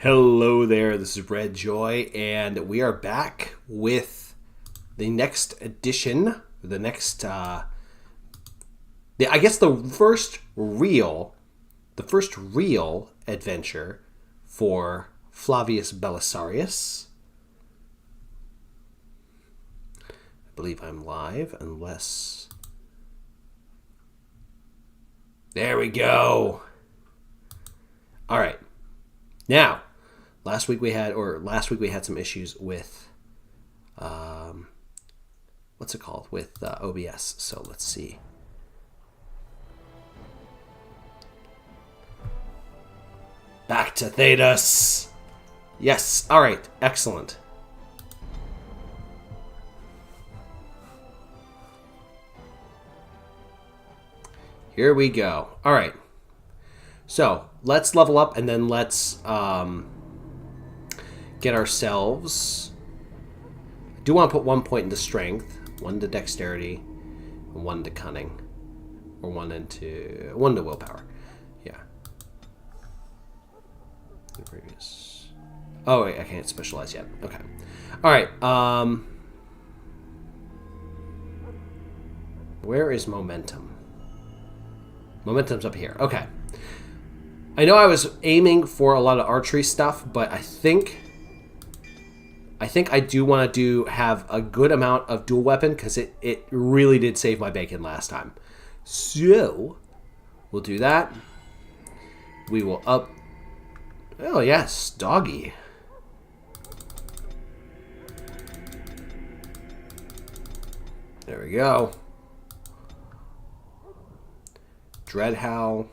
Hello there, this is Redjoy, and we are back with the next edition, I guess the first real adventure for Flavius Belisarius. I believe I'm live, unless... There we go! Alright. Now, last week we had some issues with, what's it called? With OBS. So let's see. Back to Thedas. Yes. All right. Excellent. Here we go. All right. So let's level up and then let's get ourselves. I do want to put 1 point into strength, 1 to dexterity, and 1 to cunning, or 1 to willpower. Yeah. The previous. Oh wait, I can't specialize yet. Okay. All right. Where is momentum? Momentum's up here. Okay. I know I was aiming for a lot of archery stuff, but I think I do want to have a good amount of dual weapon because it really did save my bacon last time. So we'll do that. We will up. Oh yes, doggy. There we go. Dreadhowl.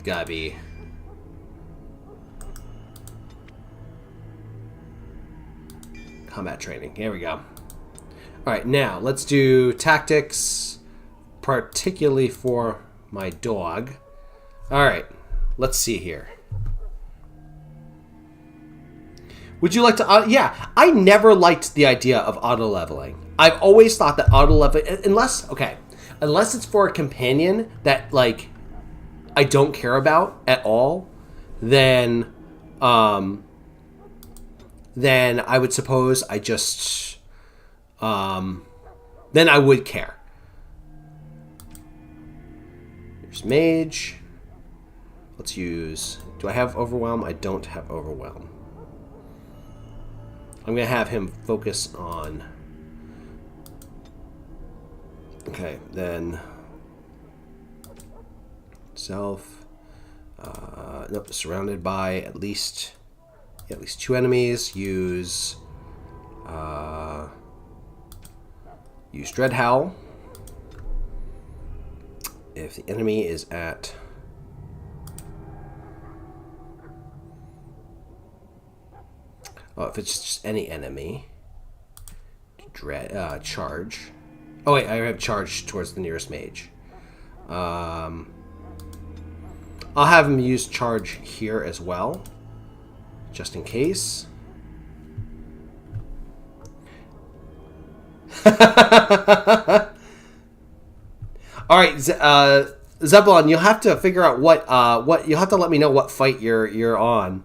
Gotta be. Combat training. Here we go. Alright, now let's do tactics, particularly for my dog. Alright, let's see here. Would you like to... yeah, I never liked the idea of auto-leveling. I've always thought that auto-leveling... Unless it's for a companion that, like... I don't care about at all, then I would suppose I just, then I would care. There's mage. Let's use, do I have overwhelm? I don't have overwhelm. I'm going to have him focus on, okay, then... Self. Nope. Surrounded by at least 2 enemies. Use Dreadhowl. If the enemy is at if it's just any enemy, charge. Oh wait, I have charge towards the nearest mage. I'll have him use charge here as well, just in case. All right, Zebulon, you'll have to figure out what you'll have to let me know what fight you're on.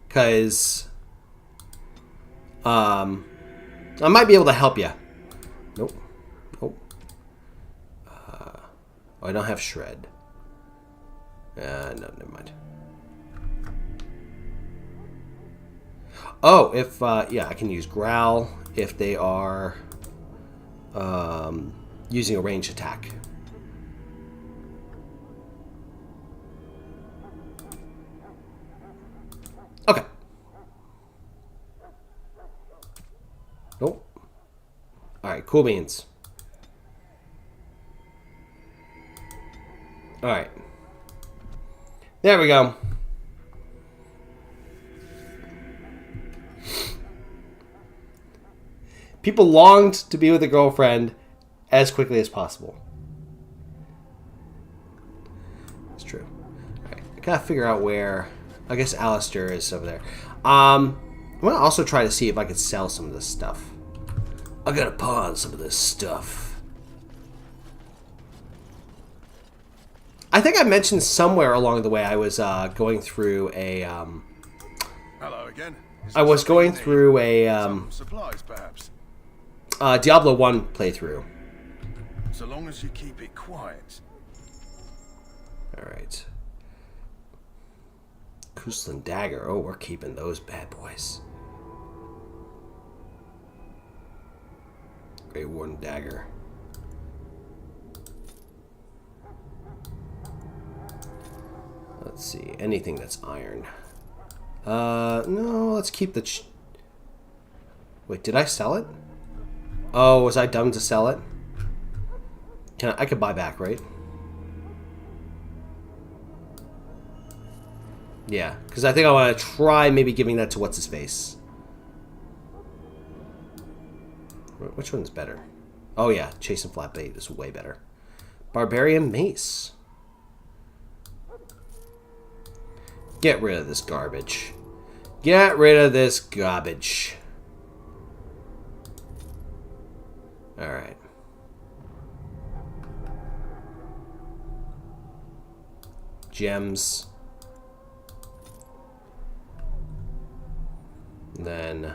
Because I might be able to help you. Nope. Oh, I don't have shred. No, never mind. Oh, if yeah, I can use growl if they are using a ranged attack. Okay. Nope. All right, cool beans. All right. There we go. People longed to be with a girlfriend as quickly as possible. It's true. All right. I gotta figure out where... I guess Alistair is over there. I'm going to also try to see if I could sell some of this stuff. I gotta pawn some of this stuff. I think I mentioned somewhere along the way I was going through a. Hello again. I was going through a supplies, perhaps. Diablo 1 playthrough. So long as you keep it quiet. All right. Cousland dagger. Oh, we're keeping those bad boys. Grey Warden dagger. Let's see. Anything that's iron. No, let's keep the... Wait, did I sell it? Oh, was I dumb to sell it? I could buy back, right? Yeah, because I think I want to try maybe giving that to what's-his-face. Which one's better? Oh yeah, Chase and Flat Bait is way better. Barbarian Mace. Get rid of this garbage. Get rid of this garbage. Alright. Gems. Then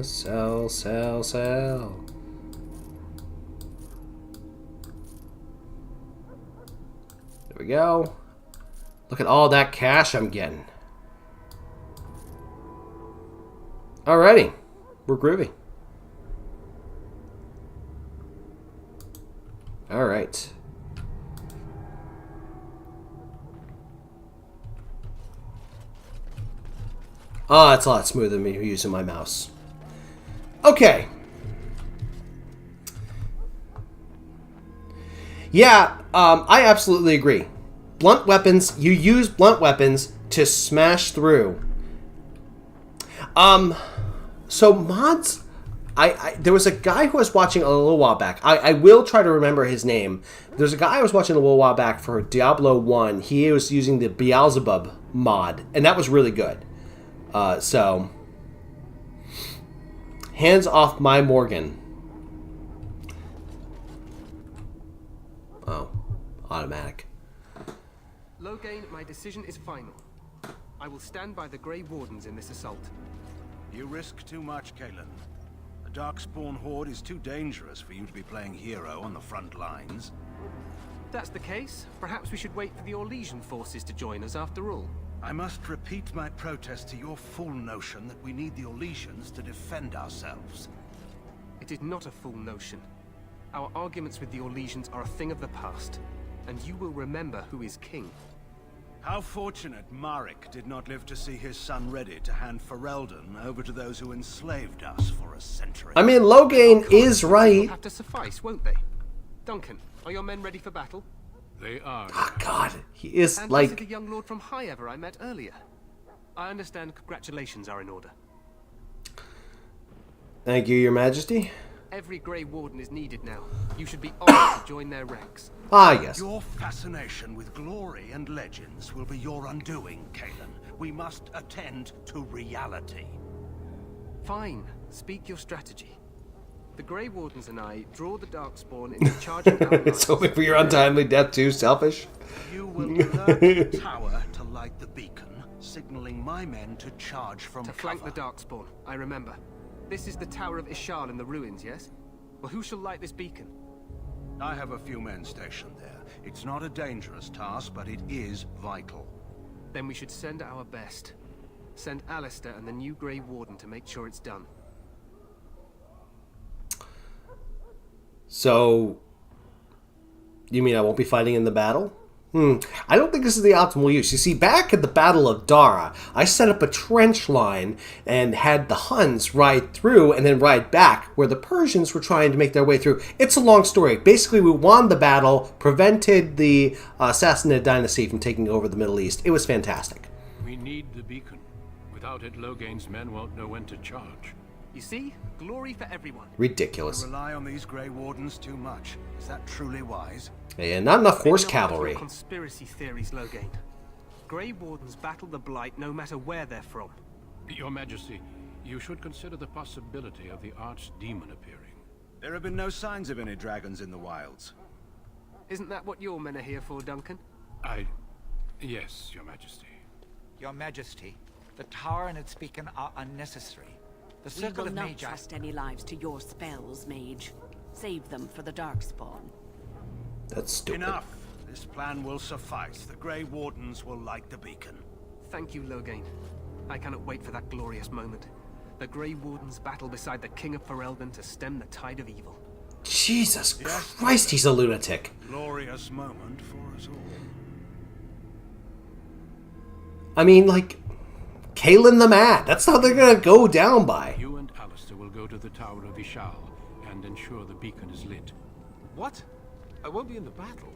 sell. There we go. Look at all that cash I'm getting. Alrighty. We're groovy. Alright. Oh, it's a lot smoother than me using my mouse. Okay. Yeah, I absolutely agree. Blunt weapons, you use blunt weapons to smash through. So mods, there was a guy who I was watching a little while back. I will try to remember his name. There's a guy I was watching a little while back for Diablo 1. He was using the Beelzebub mod, and that was really good. So, hands off my Morgan. Oh, automatic. Loghain, my decision is final. I will stand by the Grey Wardens in this assault. You risk too much, Caitlin. The Darkspawn horde is too dangerous for you to be playing hero on the front lines. If that's the case, perhaps we should wait for the Orlesian forces to join us after all. I must repeat my protest to your fool notion that we need the Orlesians to defend ourselves. It is not a fool notion. Our arguments with the Orlesians are a thing of the past, and you will remember who is king. How fortunate Marek did not live to see his son ready to hand Ferelden over to those who enslaved us for a century. I mean, Loghain is right. Will have to suffice, won't they? Duncan, are your men ready for battle? They are. Oh, God. He is And like... is it the young lord from High Ever I met earlier? I understand congratulations are in order. Thank you, Your Majesty. Every Grey Warden is needed now. You should be honored to join their ranks. Ah, yes. Your fascination with glory and legends will be your undoing, Caitlin. We must attend to reality. Fine. Speak your strategy. The Grey Wardens and I draw the Darkspawn into charging our lines. So for your untimely death too, selfish? You will alert the tower to light the beacon, signaling my men to charge from To cover. flank the Darkspawn, I remember. This is the Tower of Ishal in the ruins, yes? Well, who shall light this beacon? I have a few men stationed there. It's not a dangerous task, but it is vital. Then we should send our best. Send Alistair and the new Grey Warden to make sure it's done. So, you mean I won't be fighting in the battle? I don't think this is the optimal use. You see, back at the Battle of Dara, I set up a trench line and had the Huns ride through and then ride back, where the Persians were trying to make their way through. It's a long story. Basically, we won the battle, prevented the Sassanid dynasty from taking over the Middle East. It was fantastic. We need the beacon. Without it, Loghain's men won't know when to charge. You see? Glory for everyone. Ridiculous. Rely on these Grey Wardens too much. Is that truly wise? And not enough horse Maybe not enough of cavalry. your conspiracy theories, Loghain. Grey Wardens battle the Blight no matter where they're from. Your Majesty, you should consider the possibility of the archdemon appearing. There have been no signs of any dragons in the wilds. Isn't that what your men are here for, Duncan? Yes, Your Majesty. Your Majesty, the tower and its beacon are unnecessary. The We circle will of not Magi... trust any lives to your spells, mage. Save them for the Darkspawn. That's stupid. Enough. This plan will suffice. The Grey Wardens will light the beacon. Thank you, Loghain. I cannot wait for that glorious moment. The Grey Wardens battle beside the King of Ferelden to stem the tide of evil. Jesus Christ, he's a lunatic. Glorious moment for us all. I mean, like, Kaelin the Mad. That's how they're gonna go down by. You and Alistair will go to the Tower of Ishal and ensure the beacon is lit. What? I won't be in the battle.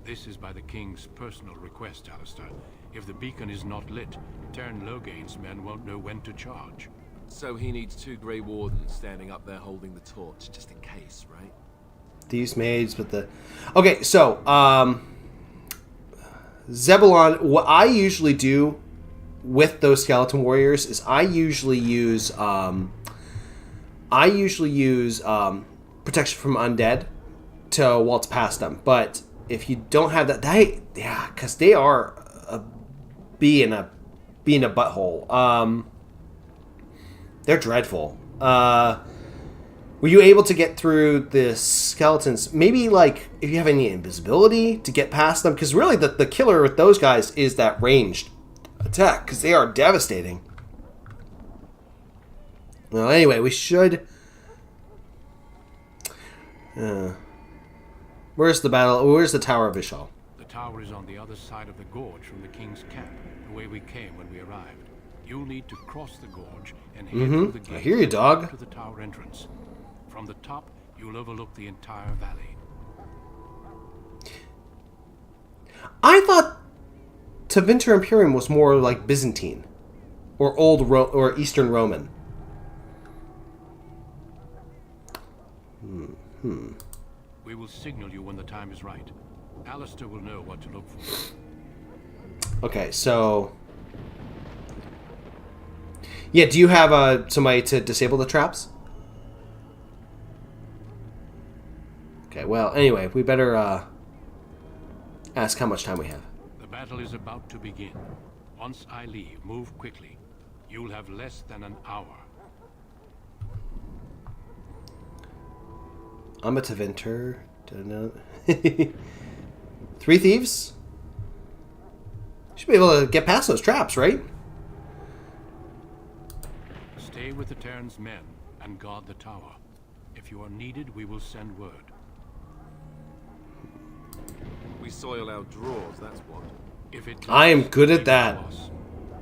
This is by the King's personal request, Alistair. If the beacon is not lit, Tern Loghain's men won't know when to charge. So he needs 2 Grey Wardens standing up there holding the torch, just in case, right? These maids with the... Okay, so, Zebulon, what I usually do with those skeleton warriors is I usually use protection from undead to waltz past them. But if you don't have that, because they are a bee in a butthole. They're dreadful. Were you able to get through the skeletons? Maybe, like, if you have any invisibility to get past them? Because really, the killer with those guys is that ranged attack, because they are devastating. Well, anyway, we should... where's the battle? Where's the Tower of Ishal? The tower is on the other side of the gorge from the King's camp, the way we came when we arrived. You'll need to cross the gorge and head through the gate I hear you, dog. to the tower entrance. From the top, you'll overlook the entire valley. I thought Tevinter Imperium was more like Byzantine, or or Eastern Roman. We will signal you when the time is right. Alistair will know what to look for. Okay, so yeah, do you have somebody to disable the traps? Okay, well, anyway, we better ask how much time we have. The battle is about to begin. Once I leave, move quickly. You'll have less than an hour. I'm a Tevinter. 3 thieves? Should be able to get past those traps, right? Stay with the Terran's men and guard the tower. If you are needed, we will send word. We soil our drawers, that's what. If it I am comes, good at leave that. it to us.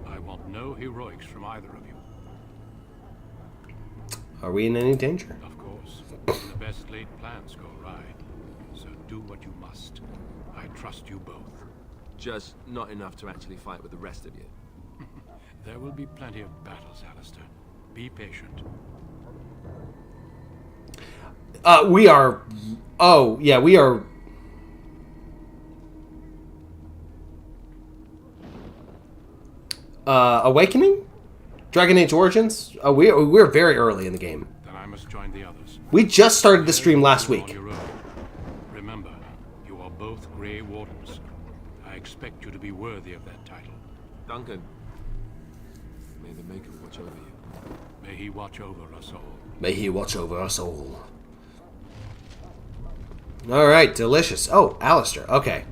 I want no heroics from either of you. Are we in any danger? Of course, the best laid plans go awry. So do what you must. I trust you both. Just not enough to actually fight with the rest of you. There will be plenty of battles, Alistair. Be patient. We are... Oh, yeah, we are... Awakening? Dragon Age Origins? We're very early in the game. Then I must join the others. We just started the stream last On week. your own. Remember, you are both Grey Wardens. I expect you to be worthy of that title. Duncan, may the Maker watch over you. May he watch over us all. May he watch over us all. Alright, delicious. Oh, Alistair. Okay.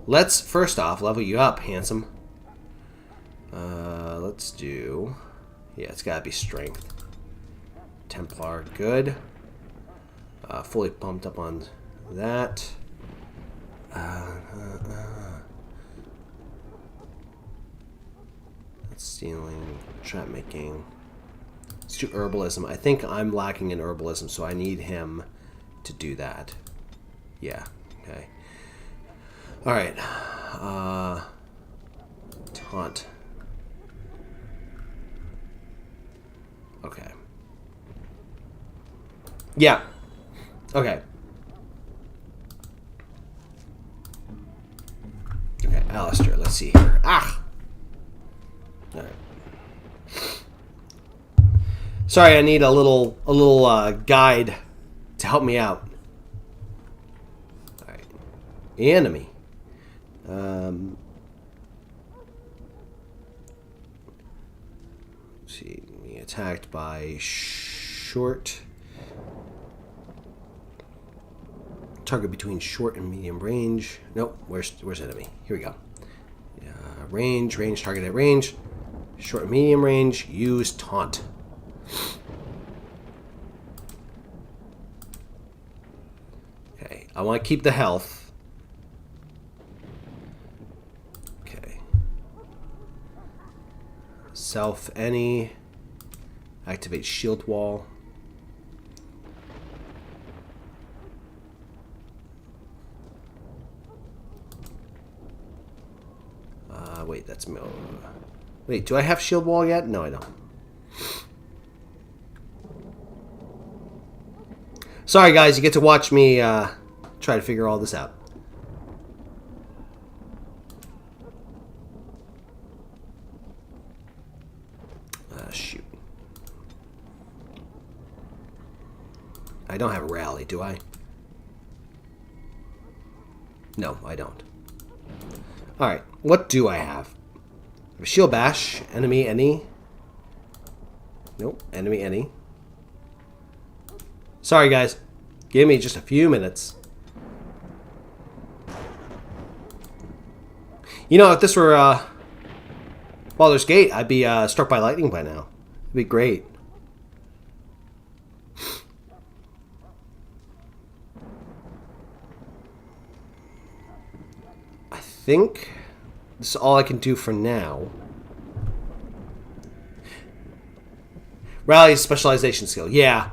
Let's, first off, level you up, handsome. Let's do... Yeah, it's gotta be strength. Templar, good. Fully pumped up on that. That's stealing, trap making. Let's do herbalism. I think I'm lacking in herbalism, so I need him to do that. Yeah, okay. Alright. Taunt. Okay. Yeah. Okay. Okay. Alistair, let's see here. Ah! Alright. Sorry, I need a little guide to help me out. Alright. Enemy. Let's see. Being attacked by short. Target between short and medium range. Nope. Where's enemy? Here we go. Range, target at range. Short and medium range. Use taunt. Okay. I want to keep the health. Okay. Self any. Activate shield wall. Wait, that's me. Wait, do I have shield wall yet? No, I don't. Sorry, guys, you get to watch me try to figure all this out. Shoot. I don't have a rally, do I? No, I don't. Alright, what do I have? I have shield bash, enemy any. Nope, enemy any. Sorry guys, give me just a few minutes. You know, if this were Baldur's Gate, I'd be struck by lightning by now. It'd be great. I think this is all I can do for now. Rally specialization skill. Yeah.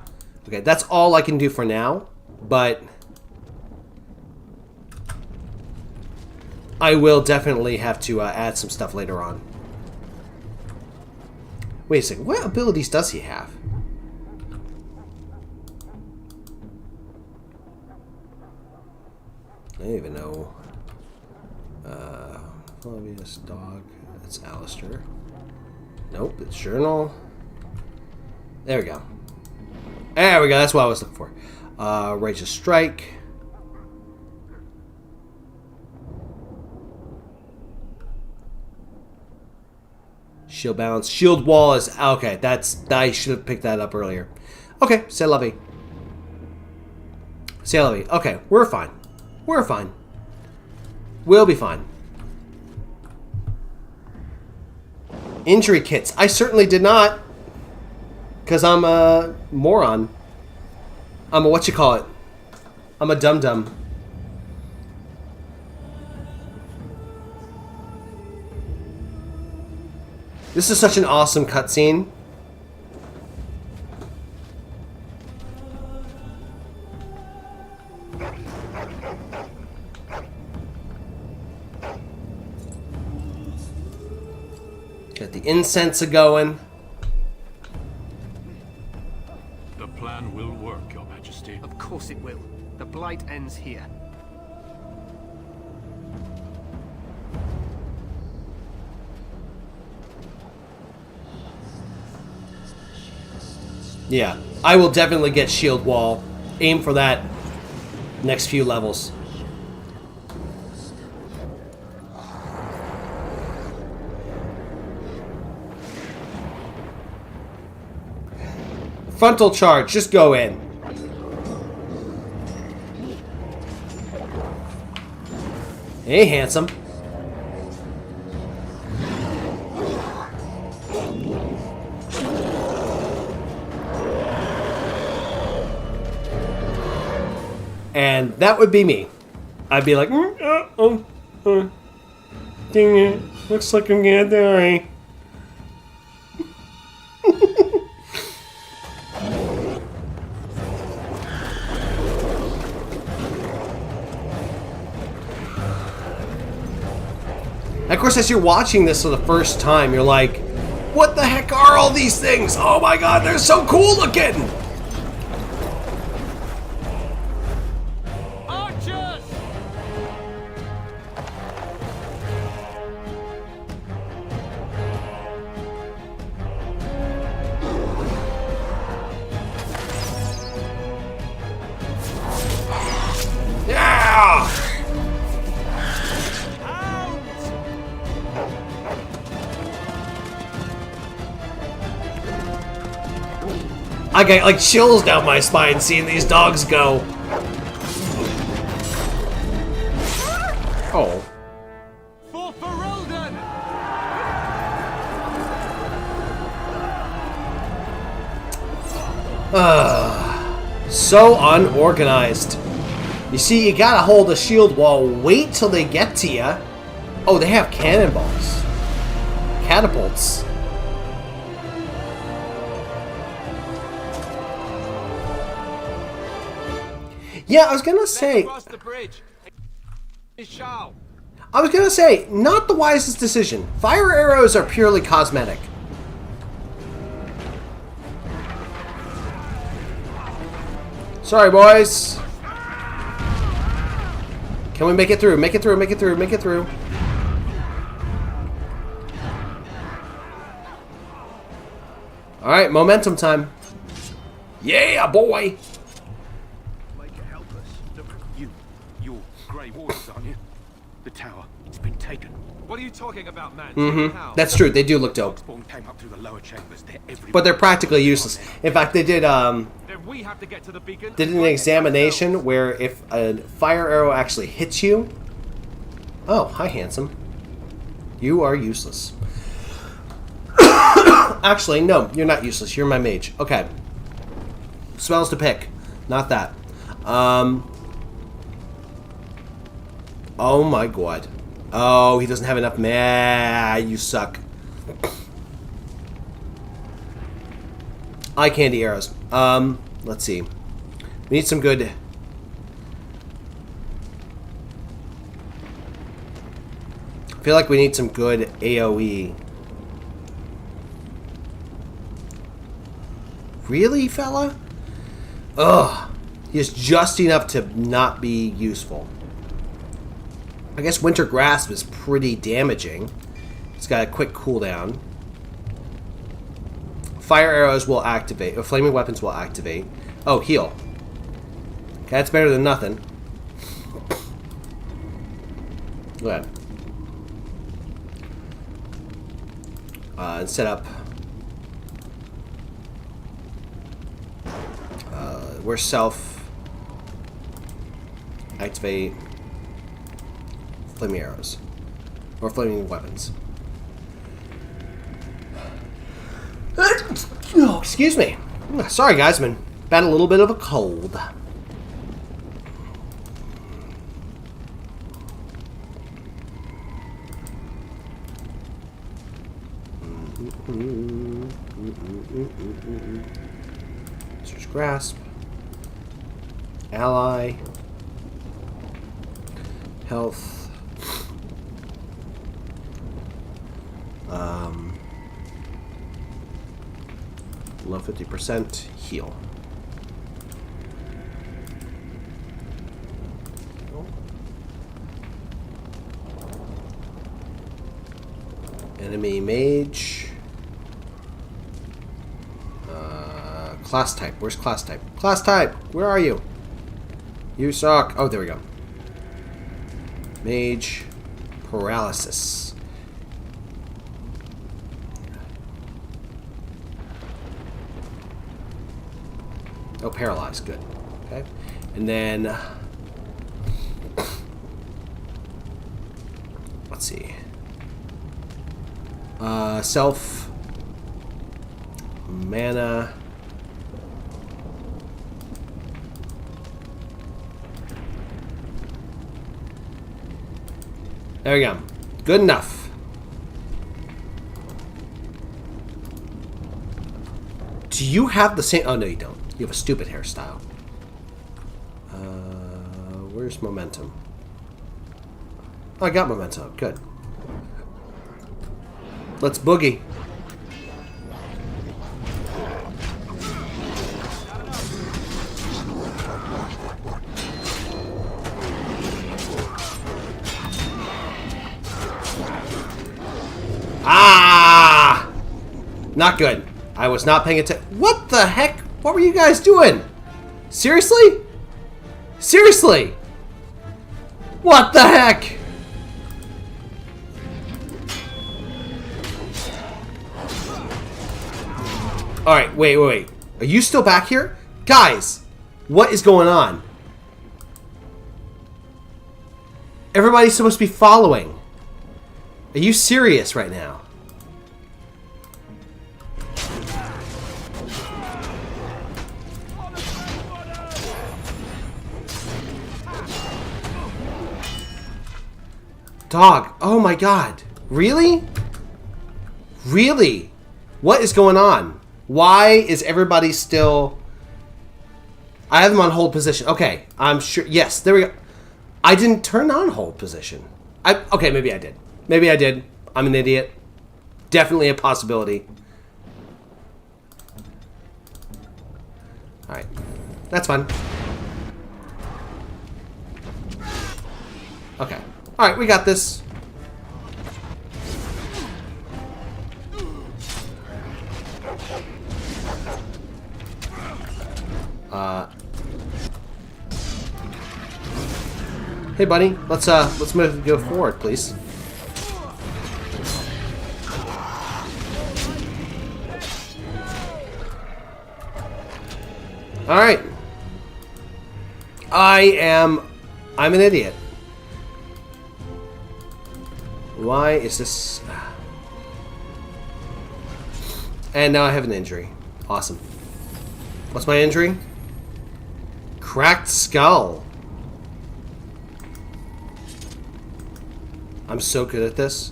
Okay, that's all I can do for now, but I will definitely have to add some stuff later on. Wait a second, what abilities does he have? I don't even know. Flavius dog. That's Alistair. Nope, it's journal. There we go. There we go. That's what I was looking for. Righteous strike. Shield balance. Shield wall is okay. I should have picked that up earlier. Okay, c'est la vie. C'est la vie. Okay, we're fine. We're fine. We'll be fine. Injury kits. I certainly did not. Because I'm a moron. I'm a whatchamacallit. I'm a dum-dum. This is such an awesome cutscene. Got the incense a-going. The plan will work, Your Majesty. Of course it will. The blight ends here. Yeah, I will definitely get shield wall. Aim for that next few levels. Frontal charge, just go in. Hey, handsome. And that would be me. I'd be like, dang it, looks like I'm gonna die. Of course, as you're watching this for the first time, you're like, what the heck are all these things? Oh my god, they're so cool looking! Archers! I get like chills down my spine seeing these dogs go. Oh. For Ferelden! So unorganized. You see, you gotta hold a shield wall, wait till they get to you. Oh, they have cannonballs. Catapults. Yeah, I was gonna say... Cross the bridge. I was gonna say, not the wisest decision. Fire arrows are purely cosmetic. Sorry, boys. Can we make it through? Make it through, make it through, make it through. Alright, momentum time. Yeah, boy! Help us. Look, you're Grey Wardens, aren't you? The tower, it's been taken. What are you talking about, man? Mm-hmm. That's true, they do look dope. Darkspawn came up through the lower chambers. They're everywhere. But they're practically useless. In fact, they did Then we have to get to the beacon. did an examination where if a fire arrow actually hits you... Oh, hi, handsome. You are useless. Actually, no, you're not useless. You're my mage. Okay. Spells to pick. Not that. Oh my god. Oh, he doesn't have enough. Meh, you suck. Eye candy arrows. Let's see. We need some good... I feel like we need some good AoE. Really, fella? Ugh. He is just enough to not be useful. I guess Winter Grasp is pretty damaging. It's got a quick cooldown. Fire arrows will activate, or flaming weapons will activate. Oh, heal. Okay, that's better than nothing. Go ahead. And set up. Where's self? Activate flaming arrows. Or flaming weapons. Oh, excuse me. Sorry, guys. I've been batting a little bit of a cold. Search grasp. Ally. Health. Low 50%. Heal. Enemy mage. Class type. Where's class type? Class type! Where are you? You suck. Oh, there we go. Mage. Paralysis. Oh, paralyzed. Good. Okay. And then... let's see. Self. Mana. There we go. Good enough. Do you have the same... oh, no, you don't. You have a stupid hairstyle. Where's momentum? Oh, I got momentum. Good. Let's boogie. Ah! Not good. I was not paying attention. What the heck? What were you guys doing? Seriously? Seriously? What the heck? Alright, wait. Are you still back here? Guys, what is going on? Everybody's supposed to be following. Are you serious right now? Dog, oh my god. Really? Really? What is going on? Why is everybody still... I have them on hold position. Okay, I'm sure... Yes, there we go. I didn't turn on hold position. Okay, maybe I did. Maybe I did. I'm an idiot. Definitely a possibility. Alright. That's fine. Okay. Alright, we got this. Hey, buddy. Let's go forward, please. All right. I'm an idiot. Why is this? And now I have an injury. Awesome. What's my injury? Cracked skull. I'm so good at this.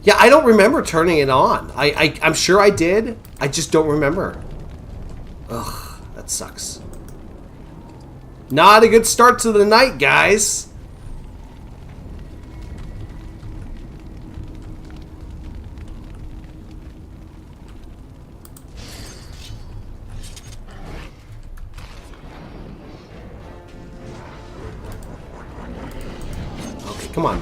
Yeah, I don't remember turning it on. I'm sure I did. I just don't remember. Ugh, that sucks. Not a good start to the night, guys. Come on.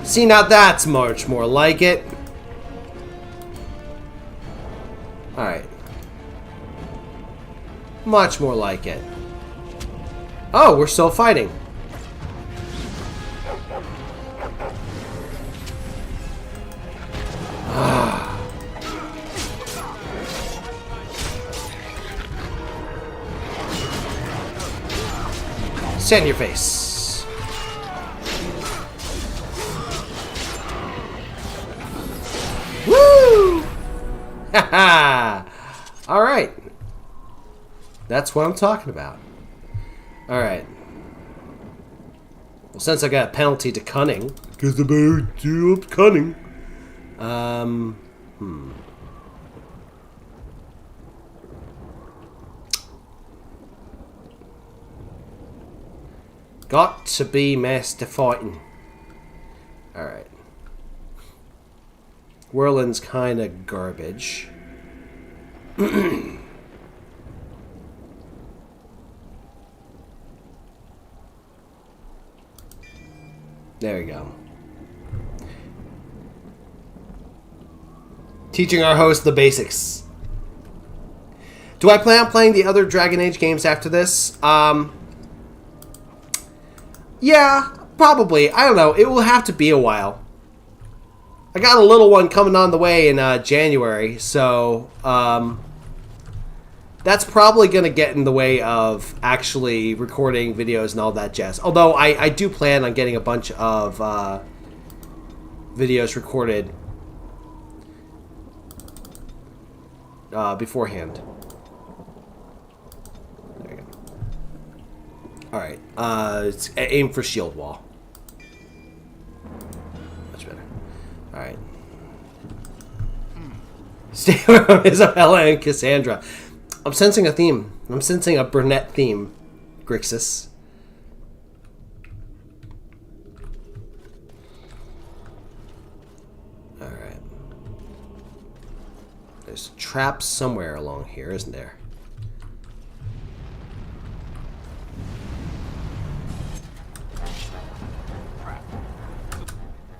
See, now that's much more like it. Alright. Much more like it. Oh, we're still fighting. Stand in your face. Woo! Haha! Alright. That's what I'm talking about. Alright. Well, since I got a penalty to cunning, because I'm too cunning. Got to be master fighting. Alright. Whirling's kind of garbage. There we go. Teaching our host the basics. Do I plan on playing the other Dragon Age games after this? Yeah, probably. I don't know. It will have to be a while. I got a little one coming on the way in January, so that's probably going to get in the way of actually recording videos and all that jazz. Although I do plan on getting a bunch of videos recorded beforehand. There you go. Alright, it's aim for shield wall. Much better. Alright. Stay from Isabella and Cassandra. I'm sensing a theme. I'm sensing a brunette theme, Grixis. Alright. There's traps somewhere along here, isn't there?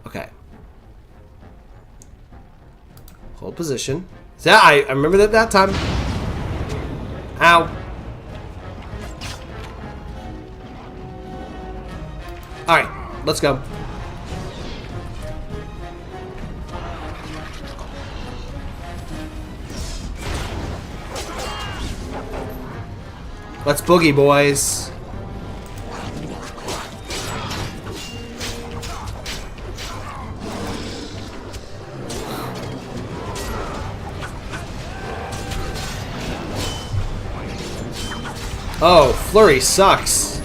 Okay. Hold position. Yeah, I remember that time. Ow. Alright, let's go. Let's boogie, boys. Oh, flurry sucks.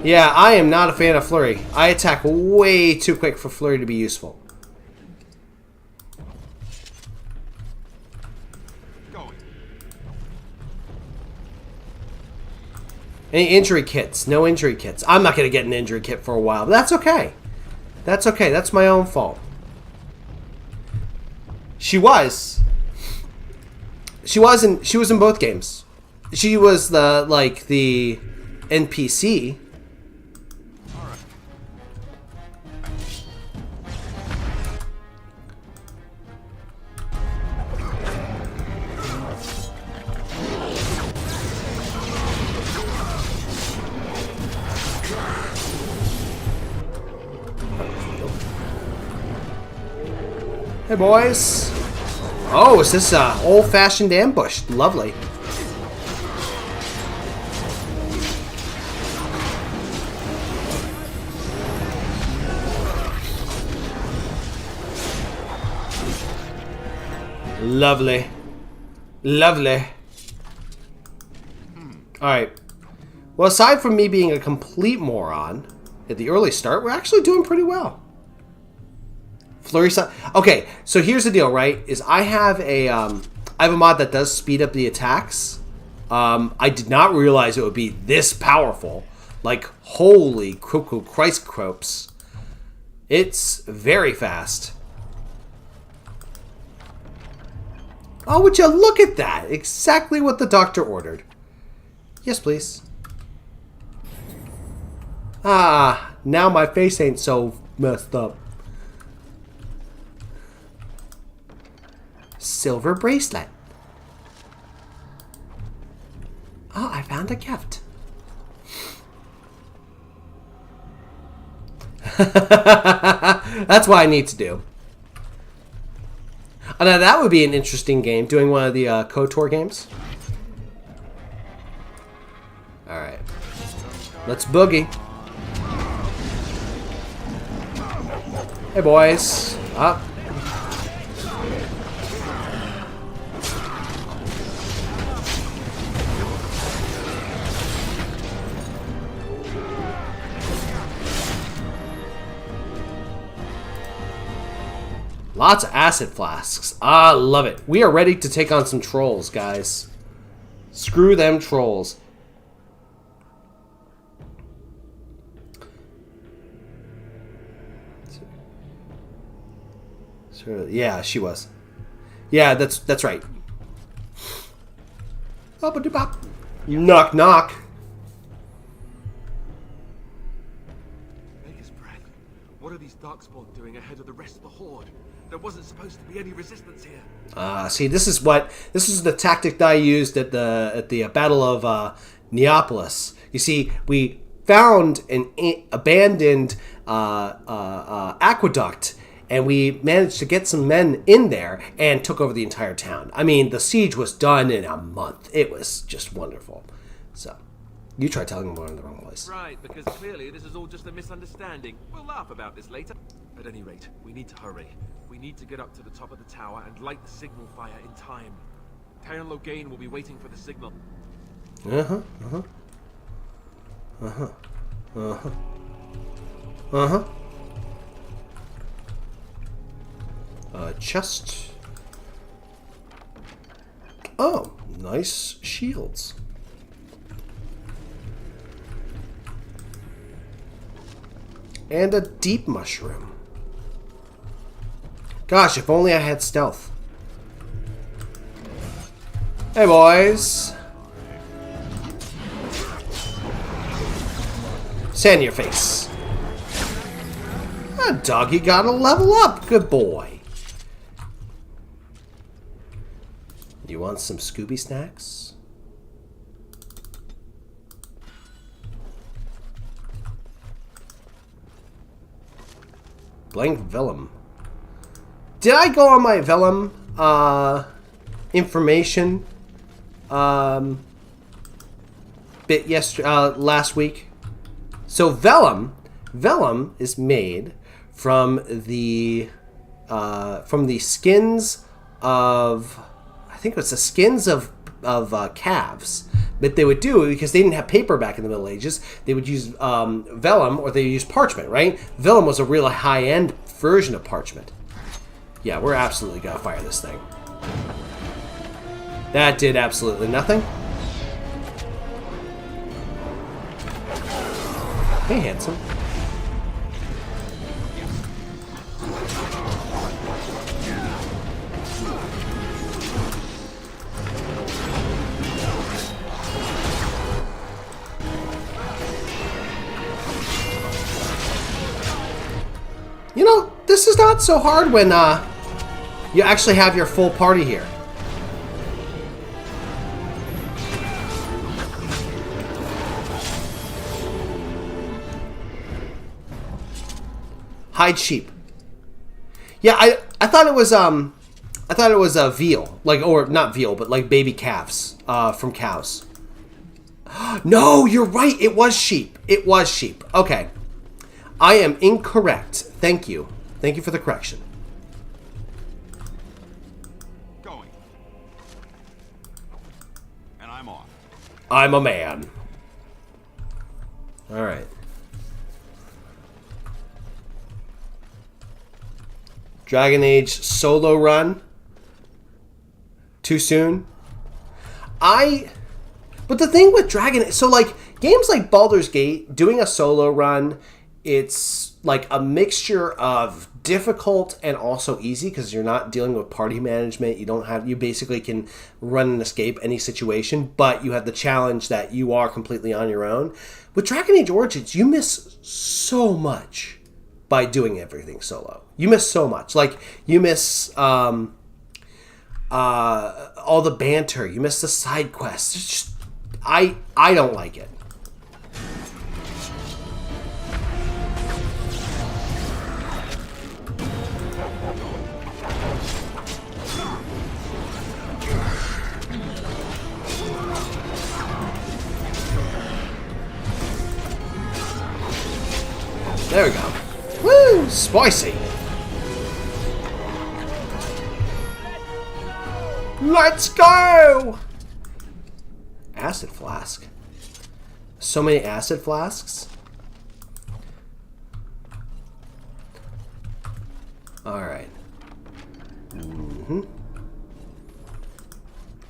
Yeah, I am not a fan of flurry. I attack way too quick for flurry to be useful. Any injury kits? No injury kits. I'm not going to get an injury kit for a while, but that's okay. That's okay. That's my own fault. She was in both games. She was the NPC. Hey, boys. Oh, is this old-fashioned ambush? Lovely. Lovely. Lovely. Alright. Well, aside from me being a complete moron at the early start, we're actually doing pretty well. Flurry. Okay, so here's the deal, right? Is I have a mod that does speed up the attacks. I did not realize it would be this powerful. Like, holy Christ, cropes. It's very fast. Oh, would you look at that? Exactly what the doctor ordered. Yes, please. Ah, now my face ain't so messed up. Silver bracelet. Oh, I found a gift. That's what I need to do. Oh, now that would be an interesting game, doing one of the KOTOR games. Alright. Let's boogie. Hey, boys. Up. Lots of acid flasks. Ah, love it. We are ready to take on some trolls, guys. Screw them trolls. So, yeah, she was. Yeah, that's right. Bop-a-doo-bop. Knock, knock. Maker's breath. What are these Darkspawn doing ahead of the rest of the Horde? There wasn't supposed to be any resistance here. See, this is the tactic that I used at the Battle of Neapolis. You see, we found an abandoned aqueduct, and we managed to get some men in there and took over the entire town. I mean, the siege was done in a month. It was just wonderful. So, you try telling them we're in the wrong place. Right, because clearly this is all just a misunderstanding. We'll laugh about this later. At any rate, we need to hurry. We need to get up to the top of the tower and light the signal fire in time. Taron Loghain will be waiting for the signal. Uh-huh, uh-huh. Uh-huh. Uh-huh. Uh-huh. Chest. Oh, nice shields. And a deep mushroom. Gosh, if only I had stealth. Hey, boys. Sand in your face. That doggy got a level up. Good boy. You want some Scooby snacks? Blank Vellum. Did I go on my Vellum information bit last week? So Vellum is made from the skins of, I think it was the skins of calves. But they would do, because they didn't have paper back in the Middle Ages, they would use vellum, or they would use parchment, right? Vellum was a really high-end version of parchment. Yeah, we're absolutely gonna fire this thing. That did absolutely nothing. Hey, handsome. You know, this is not so hard when you actually have your full party here. Hide sheep. Yeah, I thought it was a veal, like, or not veal, but like baby calves from cows. No, you're right. It was sheep. It was sheep. Okay. I am incorrect. Thank you. Thank you for the correction. Going. And I'm off. I'm a man. All right. Dragon Age solo run. Too soon. But the thing with Dragon, so like games like Baldur's Gate, doing a solo run, it's like a mixture of difficult and also easy, because you're not dealing with party management. You basically can run and escape any situation, but you have the challenge that you are completely on your own. With Dragon Age Origins, you miss so much by doing everything solo. You miss so much. Like, you miss all the banter. You miss the side quests. It's just, I don't like it. There we go. Woo! Spicy! Let's go! Acid flask. So many acid flasks. Alright.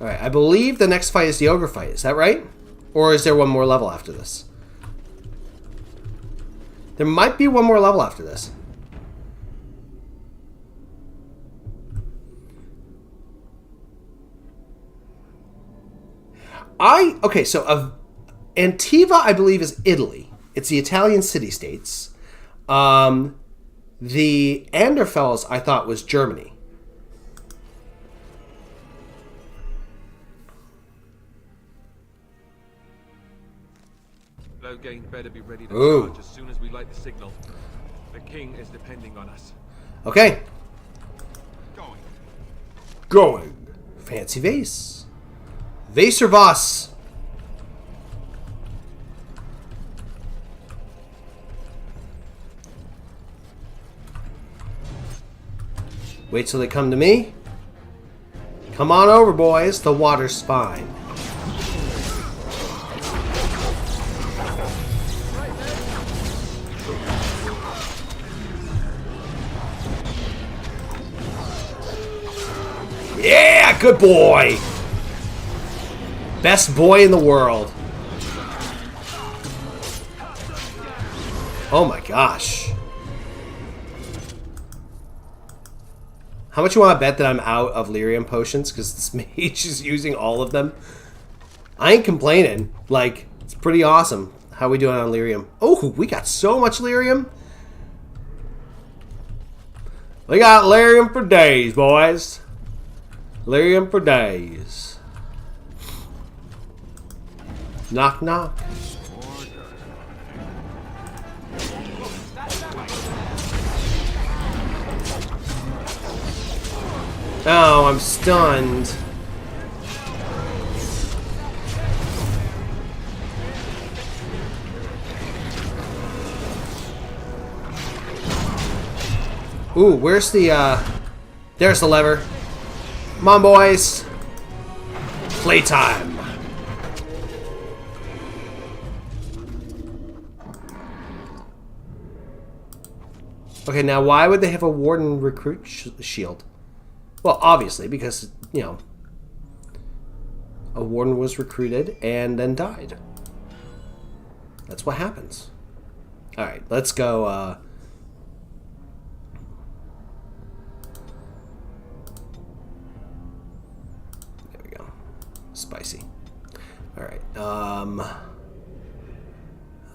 Alright, I believe the next fight is the Ogre fight. Is that right? Or is there one more level after this? There might be one more level after this. Okay, so Antiva, I believe, is Italy. It's the Italian city-states. The Anderfels, I thought, was Germany. Loghain better be ready to charge as soon as we light the signal. The king is depending on us. Okay. Going. Fancy vase. Vase or Voss? Wait till they come to me. Come on over, boys. The water's fine. Yeah, good boy. Best boy in the world. Oh my gosh. How much you want to bet that I'm out of lyrium potions? Because this mage is using all of them. I ain't complaining. Like, it's pretty awesome. How we doing on lyrium? Oh, we got so much lyrium. We got lyrium for days, boys. Lyrium for days. Knock knock. Oh, I'm stunned. Ooh, where's the, there's the lever. Come on, boys. Playtime. Okay, now why would they have a warden recruit shield? Well, obviously, because, you know, a warden was recruited and then died. That's what happens. Alright, let's go, there we go. Spicy. Alright,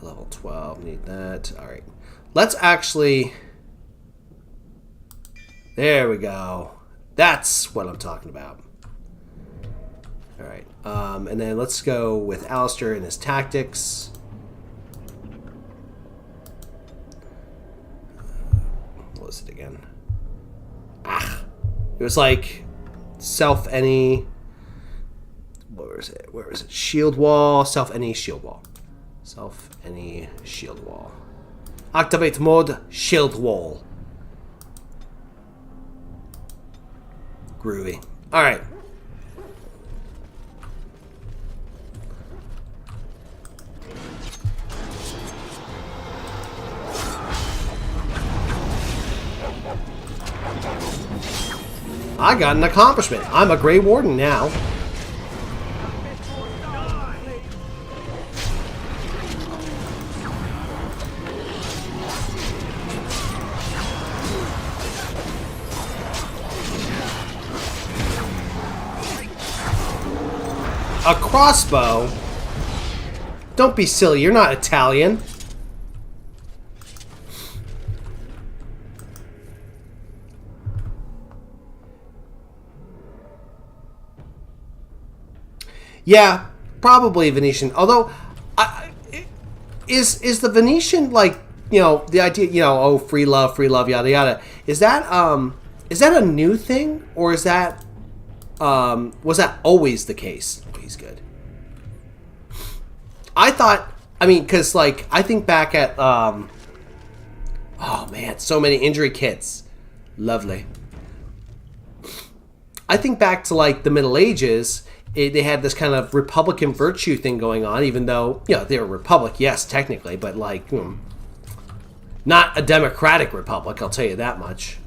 level 12, need that. Alright. Let's actually... There we go. That's what I'm talking about. Alright, and then let's go with Alistair and his tactics. What was it again? It was like self-any... Where was it? Where was it? Shield wall, self-any shield wall. Self-any shield wall. Activate mode, shield wall. Groovy. Alright. I got an accomplishment. I'm a Grey Warden now. A crossbow? Don't be silly, you're not Italian. Yeah, probably Venetian. Although, is the Venetian, like, you know, the idea, you know, oh, free love, yada yada. Is that a new thing, or is that was that always the case? Oh, he's good. I thought, I mean, because like I think back at oh man, so many injury kits, lovely. I think back to like the Middle Ages. They had this kind of Republican virtue thing going on, even though, you know, they're a republic, yes, technically, but like, not a democratic republic, I'll tell you that much.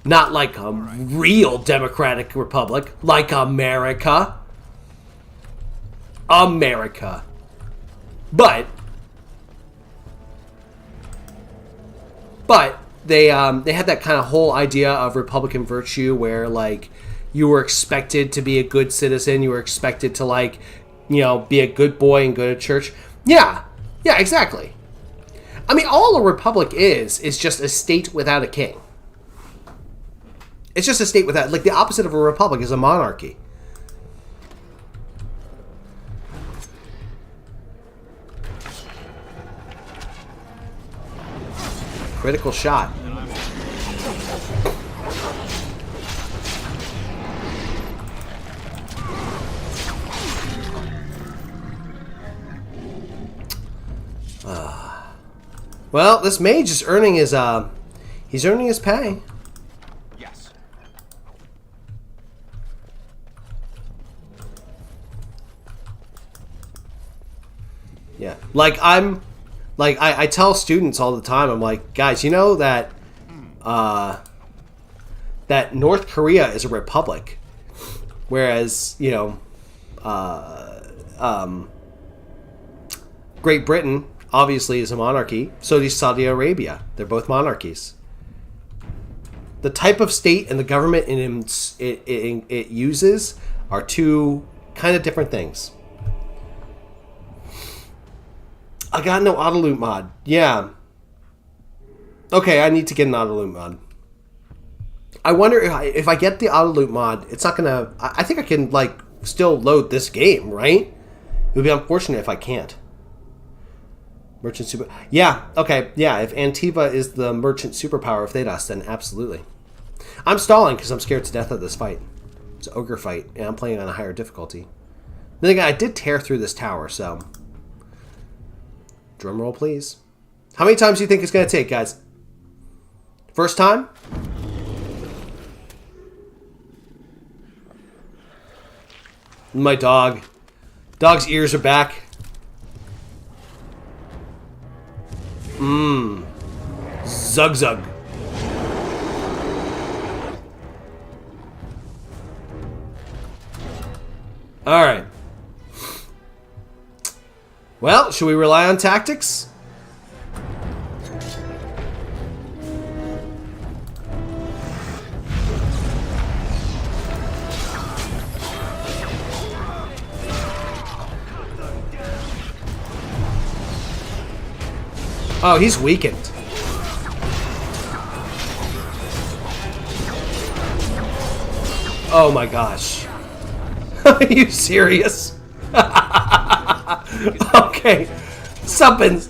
Not like a real democratic republic, like America. America. But they had that kind of whole idea of Republican virtue where, like, you were expected to be a good citizen. You were expected to, like, you know, be a good boy and go to church. Yeah, exactly. I mean, all a republic is just a state without a king. It's just a state without, like, the opposite of a republic is a monarchy. Critical shot. Well, this mage is earning his, he's earning his pay. Yes. Yeah. Like, I tell students all the time, I'm like, guys, you know that, that North Korea is a republic, whereas, you know, Great Britain obviously is a monarchy. So does Saudi Arabia. They're both monarchies. The type of state and the government it uses are two kind of different things. I got no auto loot mod. Yeah. Okay, I need to get an auto loot mod. I wonder if I get the auto loot mod, it's not gonna. I think I can like still load this game, right? It would be unfortunate if I can't. Merchant super. Yeah. Okay. Yeah. If Antiva is the merchant superpower of Thedas, then absolutely. I'm stalling because I'm scared to death of this fight. It's an ogre fight, and I'm playing on a higher difficulty. Then again, I did tear through this tower, so. Drum roll, please. How many times do you think it's going to take, guys? First time? My dog. Dog's ears are back. Zug zug. Alright. Well, should we rely on tactics? Oh, he's weakened. Oh my gosh. Are you serious? Okay. Something.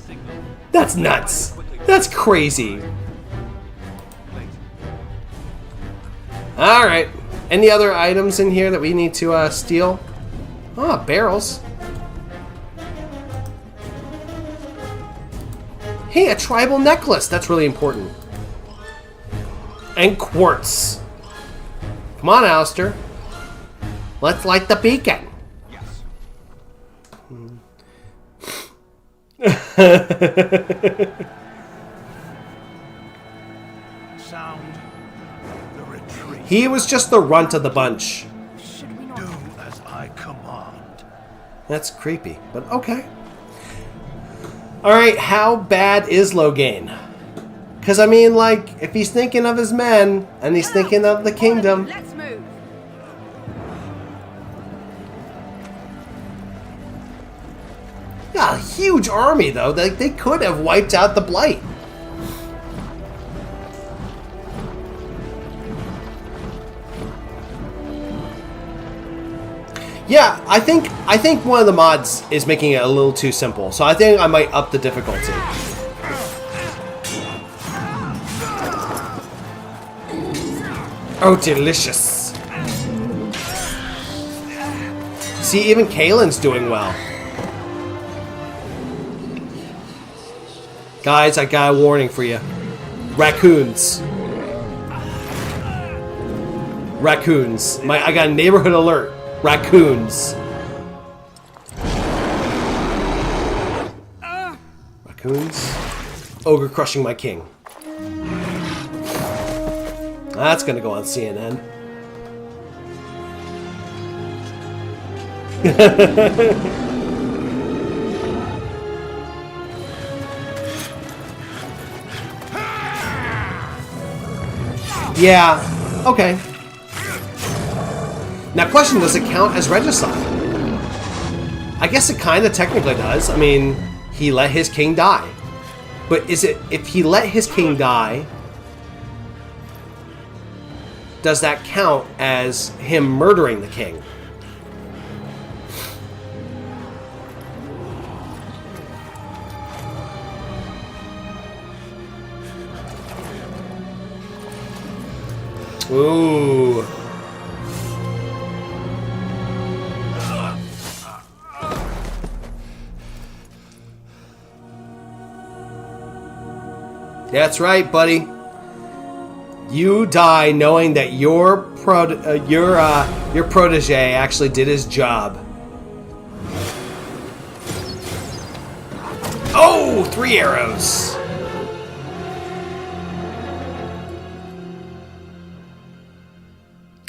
That's nuts. That's crazy. Alright. Any other items in here that we need to steal? Ah, barrels. Hey, a tribal necklace. That's really important. And quartz. Come on, Alistair. Let's light the beacon. Yes. Sound the retreat. He was just the runt of the bunch. Should we not? Do as I command. That's creepy, but okay. Alright, how bad is Loghain? Because, I mean, like, if he's thinking of his men, and he's thinking of the kingdom... Let's move. Yeah, a huge army, though. They could have wiped out the Blight. Yeah, I think one of the mods is making it a little too simple, so I think I might up the difficulty. Oh, delicious. See, even Kaelin's doing well. Guys, I got a warning for you. Raccoons. Raccoons. I got a neighborhood alert. Raccoons. Raccoons. Ogre crushing my king. That's gonna go on CNN. Yeah, okay. Now, question, does it count as regicide? I guess it kind of technically does. I mean, he let his king die. But is it, if he let his king die, does that count as him murdering the king? Ooh. That's right, buddy. You die knowing that your protege actually did his job. Oh, 3 arrows.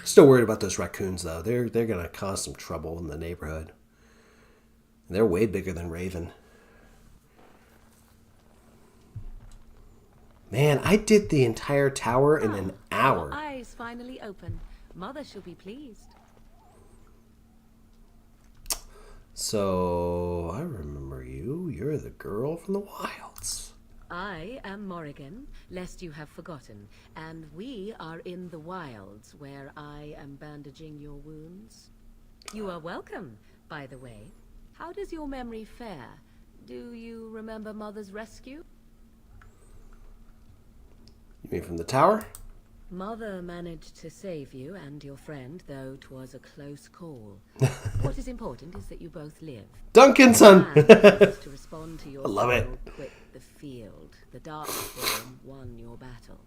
Still worried about those raccoons, though. They're gonna cause some trouble in the neighborhood. They're way bigger than Raven. Man, I did the entire tower in an hour. Eyes finally open. Mother shall be pleased. So, I remember you. You're the girl from the wilds. I am Morrigan, lest you have forgotten, and we are in the wilds where I am bandaging your wounds. You are welcome, by the way. How does your memory fare? Do you remember Mother's rescue? You mean from the tower? Mother managed to save you and your friend, though 'twas a close call. What is important is that you both live. Duncanson! And to respond to your I love it. soul, quit the field. The Darkspawn won your battle.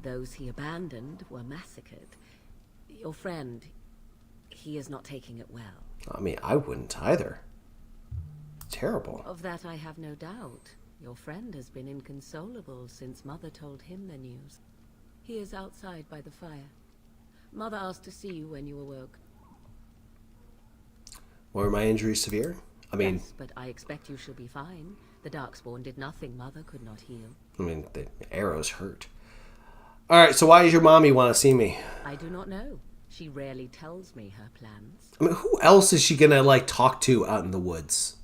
Those he abandoned were massacred. Your friend, he is not taking it well. I mean, I wouldn't either. Terrible. Of that I have no doubt. Your friend has been inconsolable since Mother told him the news. He is outside by the fire. Mother asked to see you when you awoke. Were my injuries severe? I mean... Yes, but I expect you shall be fine. The Darkspawn did nothing Mother could not heal. I mean, the arrows hurt. Alright, so why does your mommy want to see me? I do not know. She rarely tells me her plans. I mean, who else is she gonna, like, talk to out in the woods?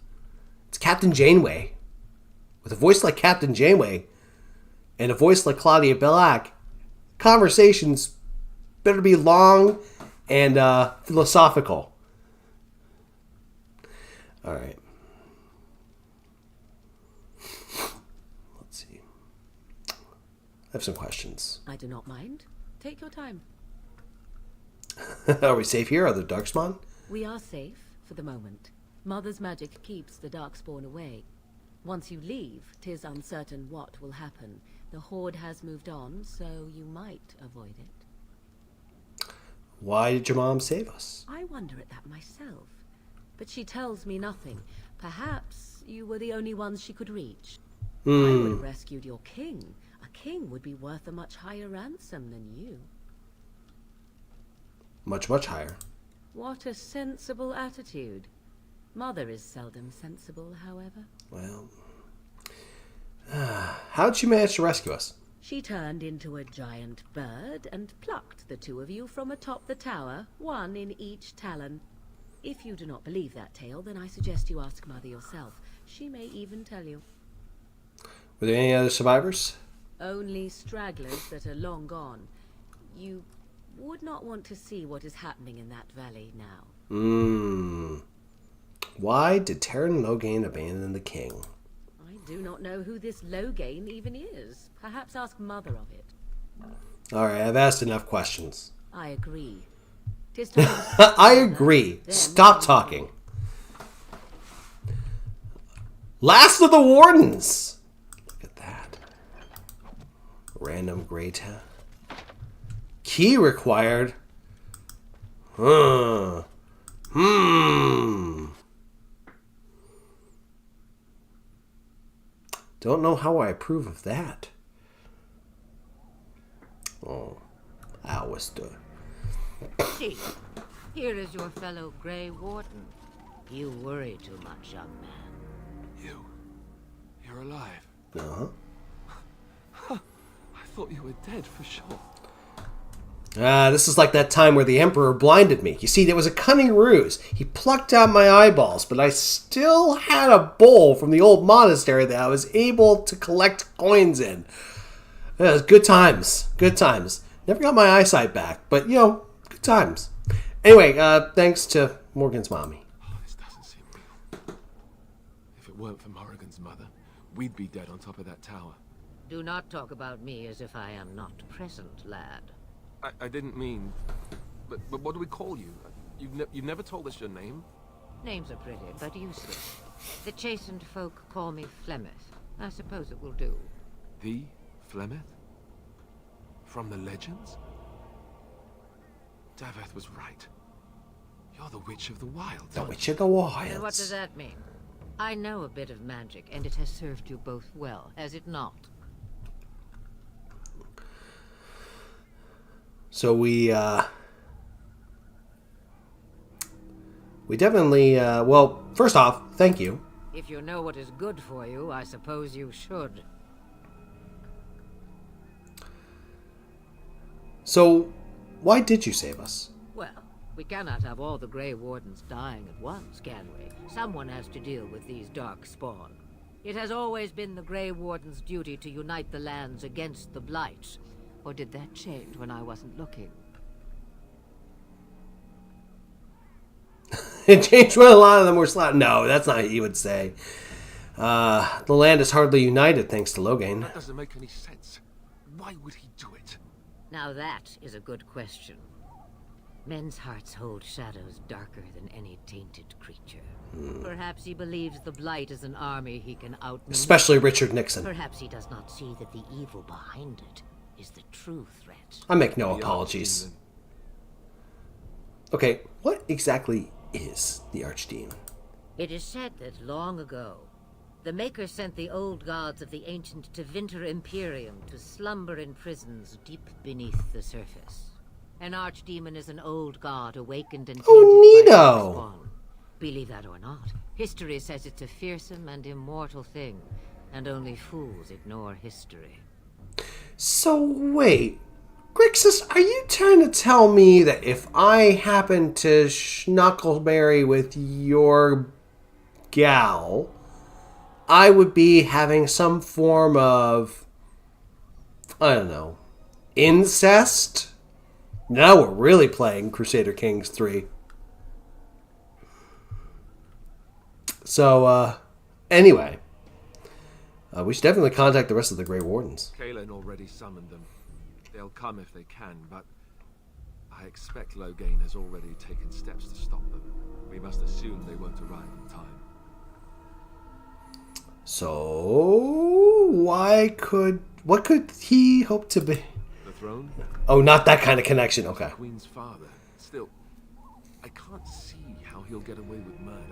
It's Captain Janeway. With a voice like Captain Janeway and a voice like Claudia Belak, conversations better be long and philosophical. Alright. Let's see. I have some questions. I do not mind. Take your time. Are we safe here? Are there Darkspawn? We are safe for the moment. Mother's magic keeps the Darkspawn away. Once you leave, 'tis uncertain what will happen. The Horde has moved on, so you might avoid it. Why did your mom save us? I wonder at that myself. But she tells me nothing. Perhaps you were the only ones she could reach. I would have rescued your king. A king would be worth a much higher ransom than you. Much, much higher. What a sensible attitude. Mother is seldom sensible, however. Well, how'd she manage to rescue us? She turned into a giant bird and plucked the two of you from atop the tower, one in each talon. If you do not believe that tale, then I suggest you ask Mother yourself. She may even tell you. Were there any other survivors? Only stragglers that are long gone. You would not want to see what is happening in that valley now. Why did Terran Logain abandon the king? I do not know who this Logain even is. Perhaps ask Mother of it. Alright, I've asked enough questions. I agree. 'Tis time to I agree. Stop talking. Last of the Wardens! Look at that. Random gray tab. Key required. Don't know how I approve of that. Oh, Alistair. See, here is your fellow Grey Warden. You worry too much, young man. You're alive. Uh-huh. I thought you were dead for sure. This is like that time where the Emperor blinded me. You see, there was a cunning ruse. He plucked out my eyeballs, but I still had a bowl from the old monastery that I was able to collect coins in. It was good times. Good times. Never got my eyesight back, but, you know, good times. Anyway, thanks to Morgan's mommy. Oh, this doesn't seem real. If it weren't for Morrigan's mother, we'd be dead on top of that tower. Do not talk about me as if I am not present, lad. I didn't mean... But what do we call you? You've never told us your name? Names are pretty, but useless. The chastened folk call me Flemeth. I suppose it will do. The Flemeth? From the legends? Daveth was right. You're the Witch of the Wilds. The Witch of the Wilds. And what does that mean? I know a bit of magic, and it has served you both well, has it not? So we definitely, well, first off, thank you. If you know what is good for you, I suppose you should. So, why did you save us? Well, we cannot have all the Grey Wardens dying at once, can we? Someone has to deal with these Darkspawn. It has always been the Grey Warden's duty to unite the lands against the Blight. Or did that change when I wasn't looking? It changed when a lot of them were slapped. No, that's not what you would say. The land is hardly united thanks to Loghain. That doesn't make any sense. Why would he do it? Now that is a good question. Men's hearts hold shadows darker than any tainted creature. Perhaps he believes the Blight is an army he can outmaneuver. Especially Richard Nixon. Perhaps he does not see that the evil behind it is the true threat. I make no apologies. Okay, what exactly is the Archdemon? It is said that long ago, the Maker sent the old gods of the ancient Tevinter Imperium to slumber in prisons deep beneath the surface. An Archdemon is an old god awakened and tainted by neato! Darkspawn. Believe that or not, history says it's a fearsome and immortal thing, and only fools ignore history. So wait, Grixis, are you trying to tell me that if I happen to schnuckleberry with your gal, I would be having some form of, I don't know, incest? Now we're really playing Crusader Kings 3. So, anyway. We should definitely contact the rest of the Grey Wardens. Kaelin already summoned them. They'll come if they can, but I expect Loghain has already taken steps to stop them. We must assume they won't arrive in time. So, what could he hope to be? The throne? Oh, not that kind of connection. Okay. Queen's father. Still, I can't see how he'll get away with murder.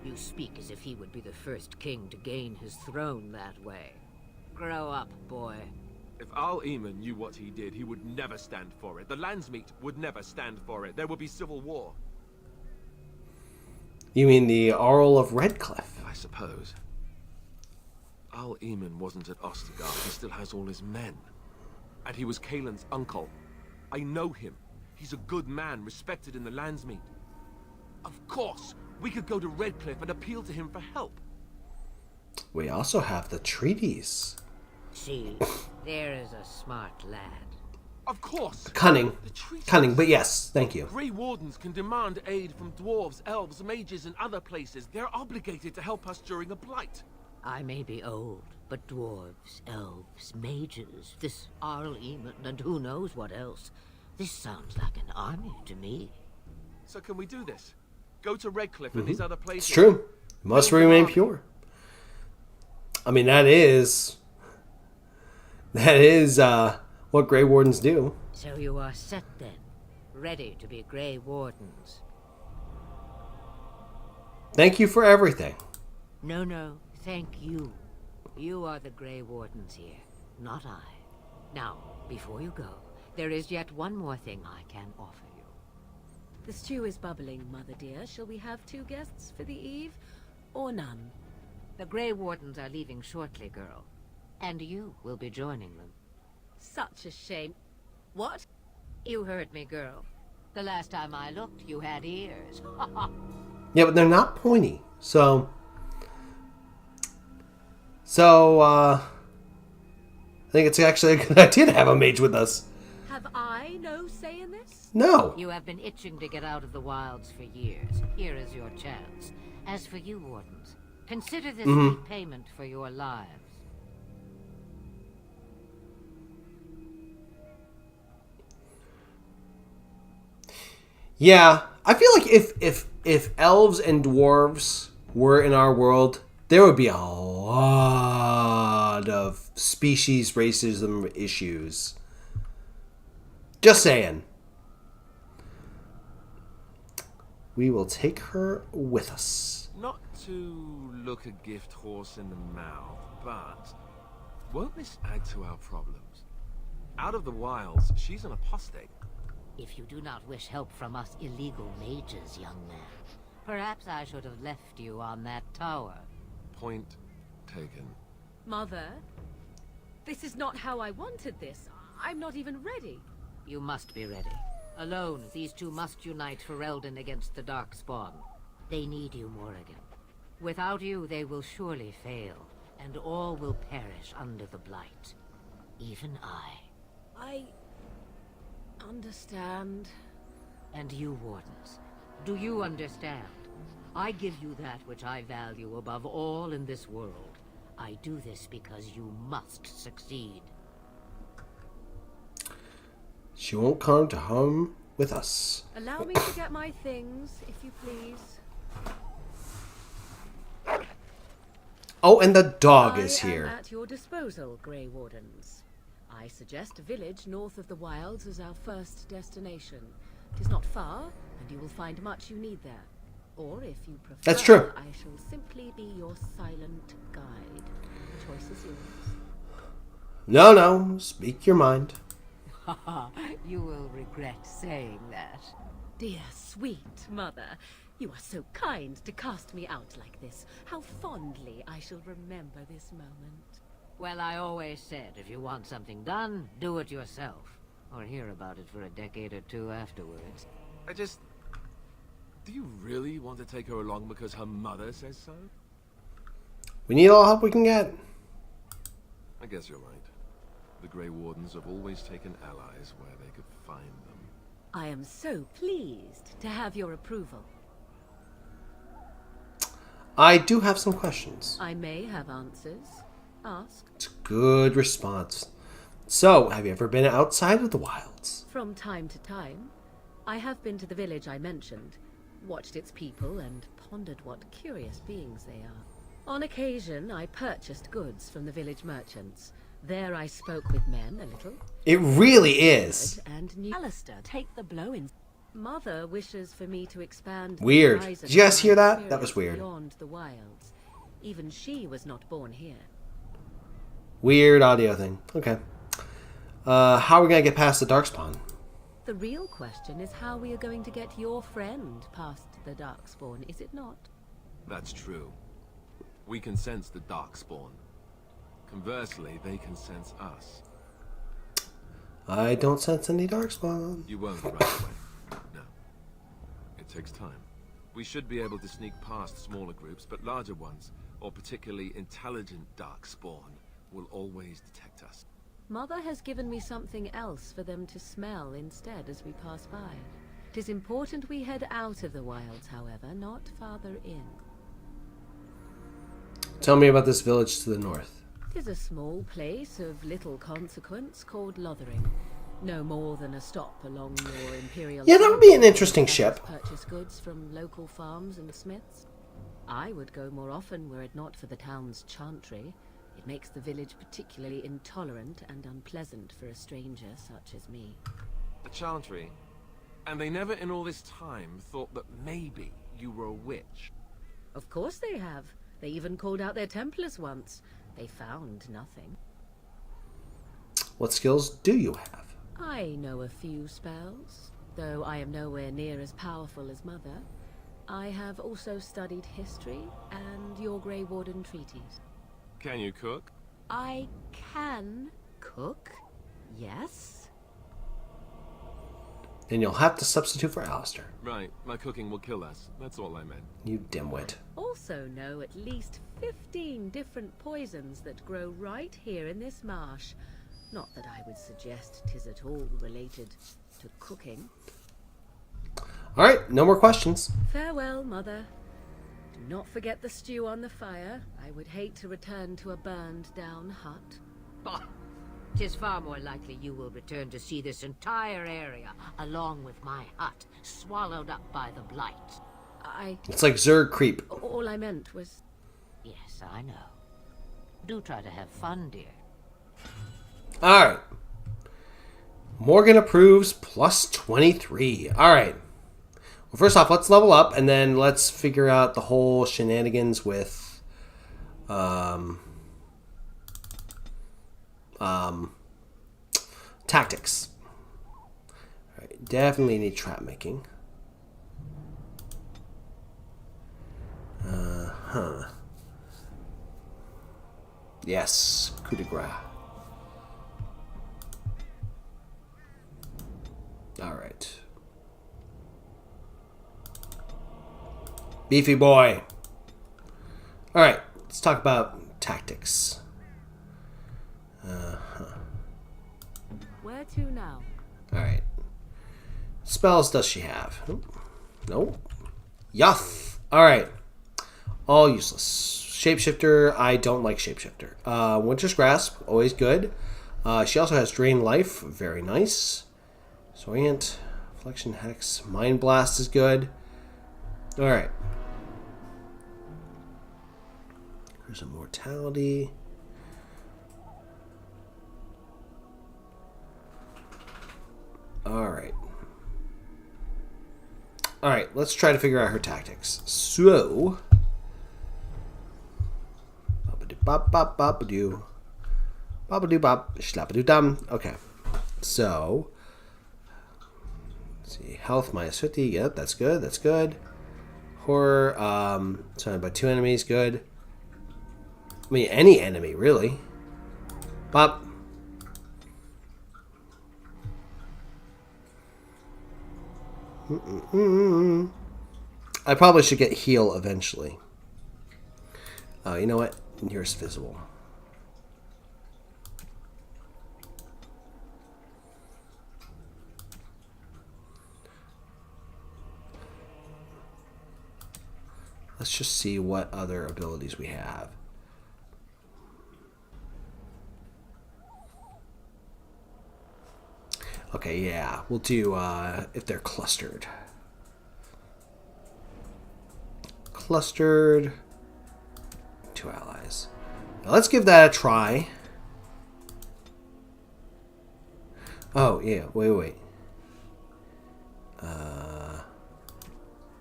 You speak as if he would be the first king to gain his throne that way. Grow up, boy. If Al-Eamon knew what he did, he would never stand for it. The Landsmeet would never stand for it. There would be civil war. You mean the Arl of Redcliffe? I suppose. Al-Eamon wasn't at Ostagar. He still has all his men. And he was Kaelin's uncle. I know him. He's a good man, respected in the Landsmeet. Of course, we could go to Redcliffe and appeal to him for help. We also have the treaties. See, there is a smart lad. Of course. Cunning. Cunning, but yes, thank you. Grey Wardens can demand aid from dwarves, elves, mages, and other places. They're obligated to help us during a blight. I may be old, but dwarves, elves, mages, this Arl-Eamon, and who knows what else. This sounds like an army to me. So can we do this? Go to Redcliffe and these other places? It's true. Must remain pure. I mean, that is what Grey Wardens do. So you are set then, ready to be Grey Wardens. Thank you for everything. No, thank you. You are the Grey Wardens here, not I. Now, before you go, there is yet one more thing I can offer you. The stew is bubbling, Mother dear. Shall we have 2 guests for the eve, or none? The Grey Wardens are leaving shortly, girl. And you will be joining them. Such a shame. What? You heard me, girl. The last time I looked, you had ears. Yeah, but they're not pointy. So, I think it's actually a good idea to have a mage with us. Have I no say in this? No. You have been itching to get out of the wilds for years. Here is your chance. As for you, Wardens, consider this repayment for your lives. Yeah, I feel like if elves and dwarves were in our world, there would be a lot of species racism issues. Just saying. We will take her with us. Not to look a gift horse in the mouth, but won't this add to our problems? Out of the wilds, she's an apostate. If you do not wish help from us illegal mages, young man, perhaps I should have left you on that tower. Point taken. Mother, this is not how I wanted this. I'm not even ready. You must be ready. Alone, these two must unite Ferelden against the Darkspawn. They need you, Morrigan. Without you, they will surely fail, and all will perish under the blight. Even I. I understand. And you, Wardens, do you understand? I give you that which I value above all in this world. I do this because you must succeed. She won't come to home with us. Allow me to get my things, if you please. Oh, and the dog is I here. am at your disposal, Grey Wardens. I suggest a village north of the wilds as our first destination. It is not far, and you will find much you need there. Or, if you prefer, That's true. I shall simply be your silent guide. The choice is yours. No, speak your mind. You will regret saying that. Dear, sweet mother, you are so kind to cast me out like this. How fondly I shall remember this moment. Well, I always said, if you want something done, do it yourself. Or hear about it for a decade or two afterwards. Do you really want to take her along because her mother says so? We need all help we can get. I guess you're right. The Grey Wardens have always taken allies where they could find them. I am so pleased to have your approval. I do have some questions. I may have answers. Ask. It's a good response. So, have you ever been outside of the wilds? From time to time, I have been to the village I mentioned, watched its people, and pondered what curious beings they are. On occasion, I purchased goods from the village merchants. There I spoke with men a little. It really is. And knew Alistair, take the blow in. Mother wishes for me to expand. the Weird. horizon Did you guys of hear my that? That was experience weird. Beyond the wilds. Even she was not born here. Weird audio thing. Okay. How are we going to get past the Darkspawn? The real question is how we are going to get your friend past the Darkspawn, is it not? That's true. We can sense the Darkspawn. Conversely, they can sense us. I don't sense any Darkspawn. You won't right away. No. It takes time. We should be able to sneak past smaller groups, but larger ones, or particularly intelligent Darkspawn, will always detect us. Mother has given me something else for them to smell instead as we pass by. It is important we head out of the wilds, however, not farther in. Tell me about this village to the north. It is a small place of little consequence called Lothering. No more than a stop along your imperial... Yeah, that would be an interesting ship. Purchase goods from local farms and smiths. I would go more often were it not for the town's chantry. It makes the village particularly intolerant and unpleasant for a stranger such as me. The Chantry. And they never in all this time thought that maybe you were a witch. Of course they have. They even called out their Templars once. They found nothing. What skills do you have? I know a few spells, though I am nowhere near as powerful as Mother. I have also studied history and your Grey Warden treaties. Can you cook? I can cook, yes. Then you'll have to substitute for Alistair. Right, my cooking will kill us. That's all I meant. You dimwit. Also know at least 15 different poisons that grow right here in this marsh. Not that I would suggest 'tis at all related to cooking. Alright, no more questions. Farewell, Mother. Do not forget the stew on the fire. I would hate to return to a burned-down hut. Bah! 'Tis far more likely you will return to see this entire area, along with my hut, swallowed up by the blight. It's like Zerg creep. All I meant was... Yes, I know. Do try to have fun, dear. Alright. Morgan approves plus 23. Alright. Well, first off, let's level up, and then let's figure out the whole shenanigans with... tactics. Alright, definitely need trap making. Yes, coup de grace. Alright. Beefy boy. Alright, let's talk about tactics. Where to now? Alright. Spells does she have? Nope. Yuff. Alright. All useless. Shapeshifter, I don't like Shapeshifter. Winter's Grasp, always good. She also has Drain Life, very nice. Disorient, Flexion Hex, Mind Blast is good. Alright. Here's Immortality. Alright. Alright, let's try to figure out her tactics. So... Ba-ba-doo-bop-bop-bop-a-doo. Bop-a-doo-bop, schlap-a-doo-dum. Okay. So... Let's see. Health minus 50. Yep, that's good. That's good. Horror, surrounded by 2 enemies. Good. I mean, any enemy, really. Bop. I probably should get heal eventually. Oh, you know what? Nearest visible. Let's just see what other abilities we have. Okay, yeah. We'll do if they're clustered. Clustered. 2 allies. Now let's give that a try. Oh, yeah. Wait.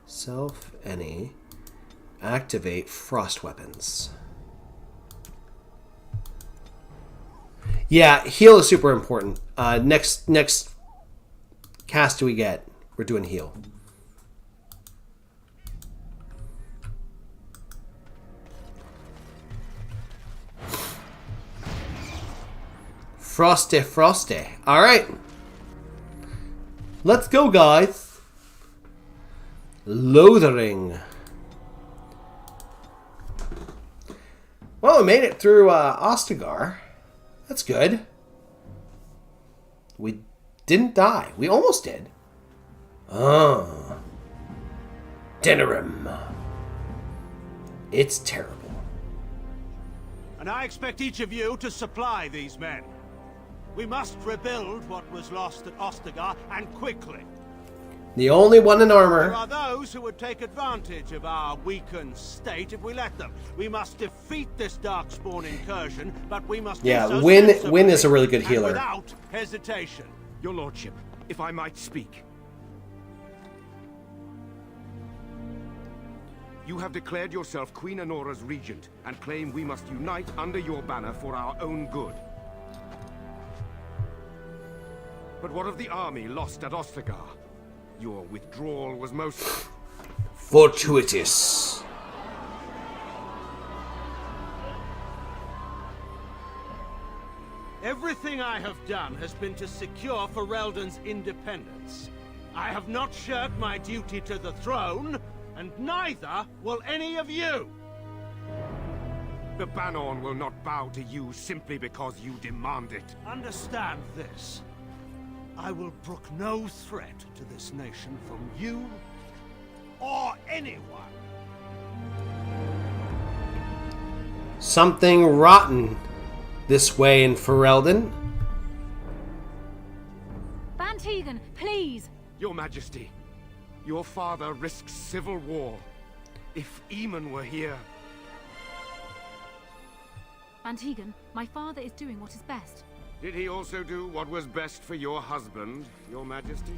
Self, any. Activate frost weapons. Yeah, heal is super important. Next cast we get, we're doing heal. Frosty. Alright. Let's go, guys. Lothering. Well, we made it through Ostagar. That's good. We didn't die. We almost did. Oh. Denerim. It's terrible. And I expect each of you to supply these men. We must rebuild what was lost at Ostagar, and quickly. The only one in armor. There are those who would take advantage of our weakened state if we let them. We must defeat this Darkspawn incursion, but we must do so Win is a really good healer. and without hesitation. Your lordship, if I might speak. You have declared yourself Queen Anora's regent, and claim we must unite under your banner for our own good. But what of the army lost at Ostagar? Your withdrawal was most... fortuitous. Everything I have done has been to secure Ferelden's independence. I have not shirked my duty to the throne, and neither will any of you. The Banorn will not bow to you simply because you demand it. Understand this. I will brook no threat to this nation from you or anyone. Something rotten this way in Ferelden. Van Tegan, please! Your Majesty, your father risks civil war. If Eamon were here... Van Tegan, my father is doing what is best. Did he also do what was best for your husband, your Majesty?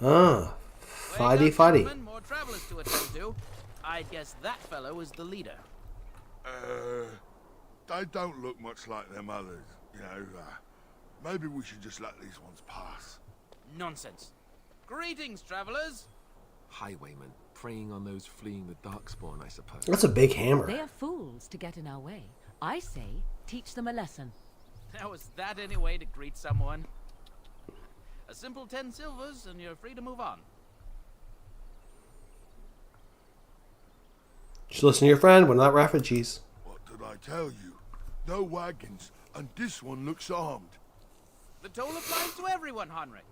Ah, fighty. More travelers to attend to. I guess that fellow is the leader. They don't look much like them others. You know, maybe we should just let these ones pass. Nonsense. Greetings, travelers. Highwaymen, preying on those fleeing the Darkspawn, I suppose. That's a big hammer. They are fools to get in our way. I say, teach them a lesson. Now is that any way to greet someone? A simple 10 silvers and you're free to move on. Just listen to your friend, we're not refugees. What did I tell you? No wagons, and this one looks armed. The toll applies to everyone, Heinrich.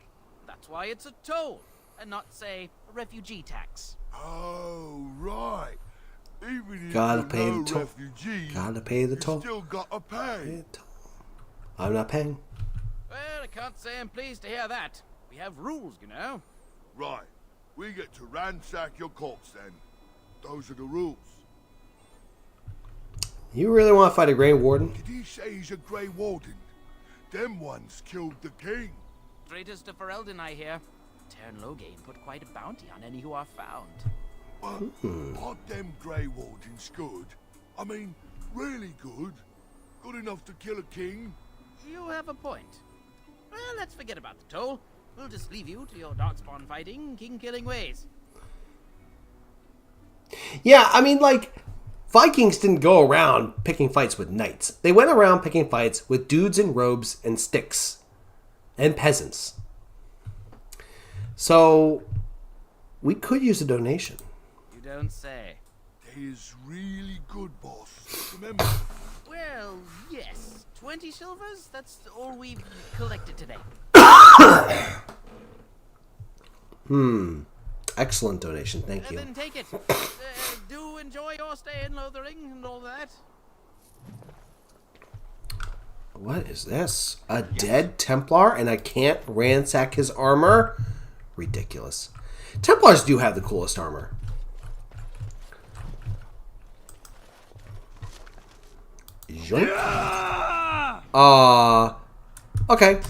That's why it's a toll, and not, say, a refugee tax. Oh, right. Even if Gotta you're pay no the toll. refugee, Gotta pay the you toll. still gotta pay. I'm not paying. Well, I can't say I'm pleased to hear that. We have rules, you know. Right. We get to ransack your corpse then. Those are the rules. You really want to fight a Grey Warden? Did he say he's a Grey Warden? Them ones killed the king. Traitors to Ferelden, I hear. Tern Loghain put quite a bounty on any who are found. But aren't them Grey Wardens good? I mean, really good? Good enough to kill a king? You have a point. Well, let's forget about the toll. We'll just leave you to your Darkspawn fighting, king-killing ways. Yeah, I mean, like, Vikings didn't go around picking fights with knights. They went around picking fights with dudes in robes and sticks. And peasants. So, we could use a donation. You don't say. They is really good, boss. Remember? Well, yes. 20 silvers? That's all we've collected today. Excellent donation, thank you. Then take it. Do enjoy your stay in Lothering and all that. What is this? A dead Templar and I can't ransack his armor? Ridiculous. Templars do have the coolest armor. Yoink. Okay.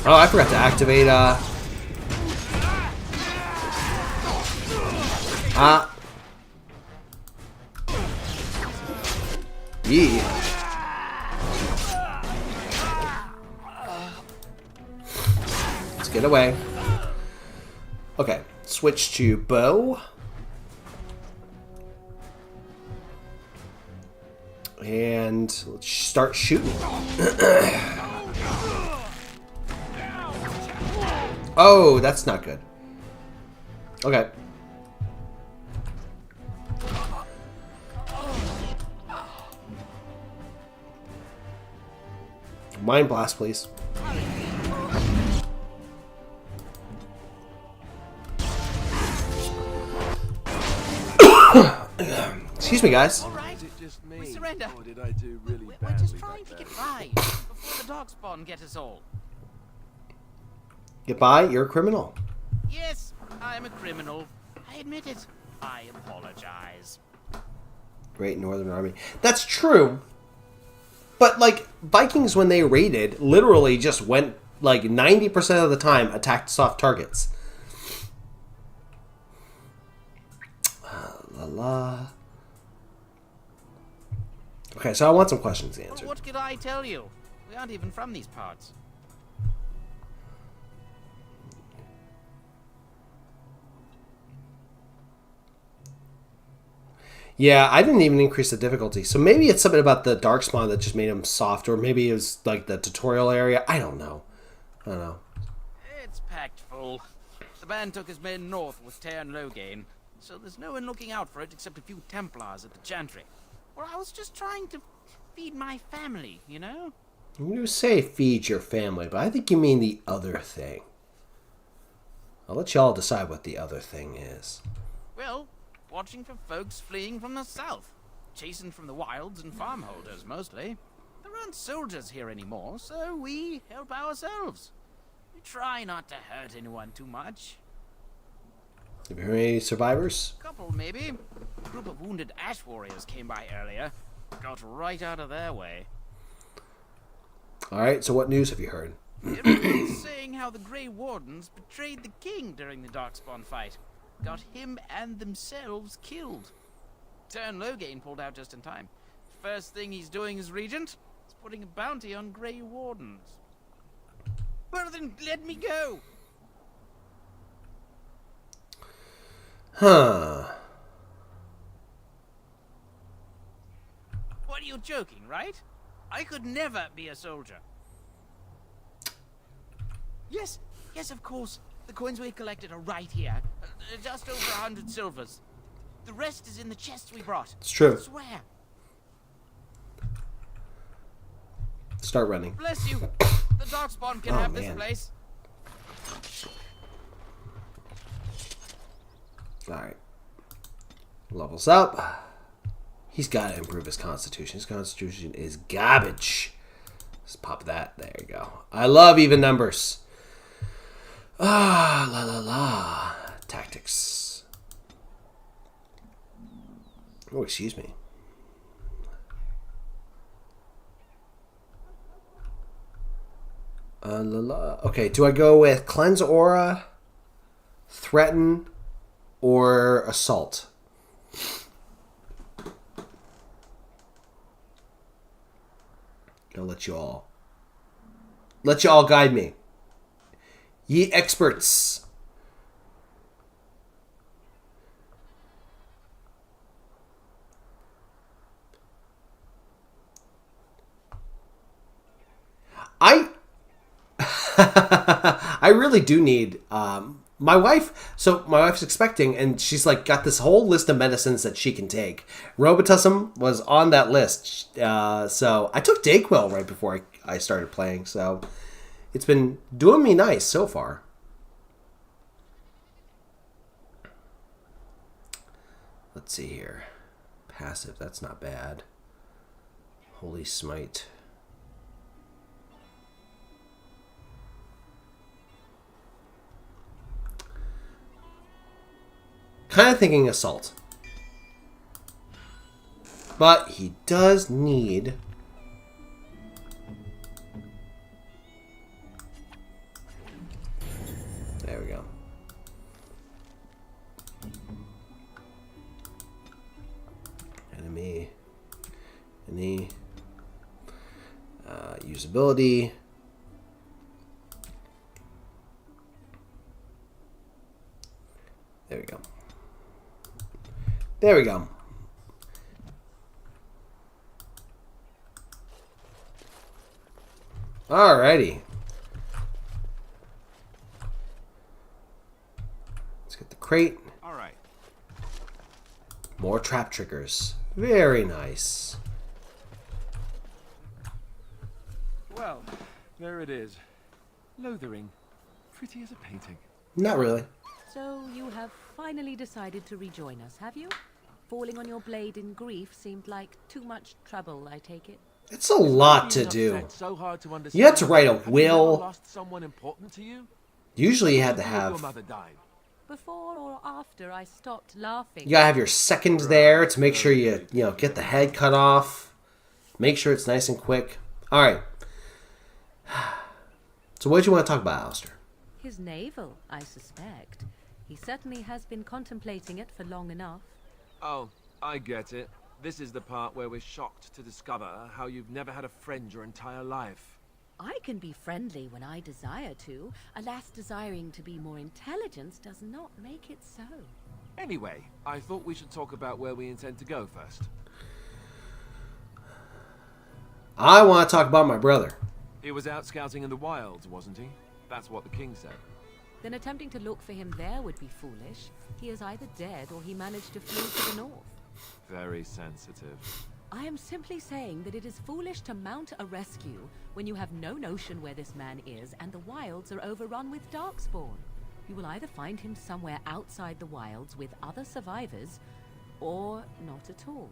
Oh, I forgot to activate, Yeah. Let's get away. Okay, switch to bow. And let's start shooting. Oh, that's not good. Okay. Mind blast, please. Excuse me, guys. All right. Is it just me, We surrender. or did I do really We're badly just trying back to there? get by before the Darkspawn get us all. Goodbye, you're a criminal. Yes, I'm a criminal. I admit it. I apologize. Great Northern Army. That's true. But, like, Vikings, when they raided, literally just went, like, 90% of the time attacked soft targets. Okay, so I want some questions answered. What could I tell you? We aren't even from these parts. Yeah, I didn't even increase the difficulty. So maybe it's something about the Darkspawn that just made him soft, or maybe it was, like, the tutorial area. I don't know. It's packed full. The band took his men north with Tern Loghain, so there's no one looking out for it except a few Templars at the Chantry. Well, I was just trying to feed my family, you know? You say feed your family, but I think you mean the other thing. I'll let y'all decide what the other thing is. Well, watching for folks fleeing from the south. Chasing from the wilds and farmholders, mostly. There aren't soldiers here anymore, so we help ourselves. We try not to hurt anyone too much. Have you heard any survivors? Couple, maybe. A group of wounded ash warriors came by earlier. Got right out of their way. Alright, so what news have you heard? Everyone's saying how the Grey Wardens betrayed the king during the Darkspawn fight. Got him and themselves killed. Tern Loghain pulled out just in time. First thing he's doing as regent is putting a bounty on Grey Wardens. Well then, let me go. Huh. What, are you joking, right? I could never be a soldier. Yes, of course. The coins we collected are right here. Just over 100 silvers. The rest is in the chests we brought. It's true. I swear. Start running. Bless you. The Darkspawn can have this place. Alright. Levels up. He's got to improve his constitution. His constitution is garbage. Let's pop that. There you go. I love even numbers. Ah, la la la. Tactics. Oh, excuse me. La la. Okay, do I go with Cleanse Aura, Threaten, or Assault? I'll let you all guide me. Ye experts. I really do need my wife's expecting, and she's like got this whole list of medicines that she can take. Robitussin was on that list, so I took Dayquil right before I started playing, so it's been doing me nice so far. Let's see here. Passive, that's not bad. Holy Smite. Kind of thinking Assault. But he does need... There we go. Enemy. Any. Usability. There we go. There we go. Alrighty. Let's get the crate. All right. More trap triggers. Very nice. Well, there it is. Lothering. Pretty as a painting. Not really. So you have finally decided to rejoin us, have you? Falling on your blade in grief seemed like too much trouble, I take it. It's a lot to do. So hard to understand. You had to write a Have you will. never lost someone important to you? Usually you had to Your have... mother died. Before or after I stopped laughing. You gotta have your second there to make sure you get the head cut off. Make sure it's nice and quick. Alright. So what did you want to talk about, Alistair? His navel, I suspect. He certainly has been contemplating it for long enough. Oh, I get it. This is the part where we're shocked to discover how you've never had a friend your entire life. I can be friendly when I desire to. Alas, desiring to be more intelligent does not make it so. Anyway, I thought we should talk about where we intend to go first. I want to talk about my brother. He was out scouting in the wilds, wasn't he? That's what the king said. Then attempting to look for him there would be foolish. He is either dead or he managed to flee to the north. Very sensitive. I am simply saying that it is foolish to mount a rescue when you have no notion where this man is and the wilds are overrun with Darkspawn. You will either find him somewhere outside the wilds with other survivors, or not at all.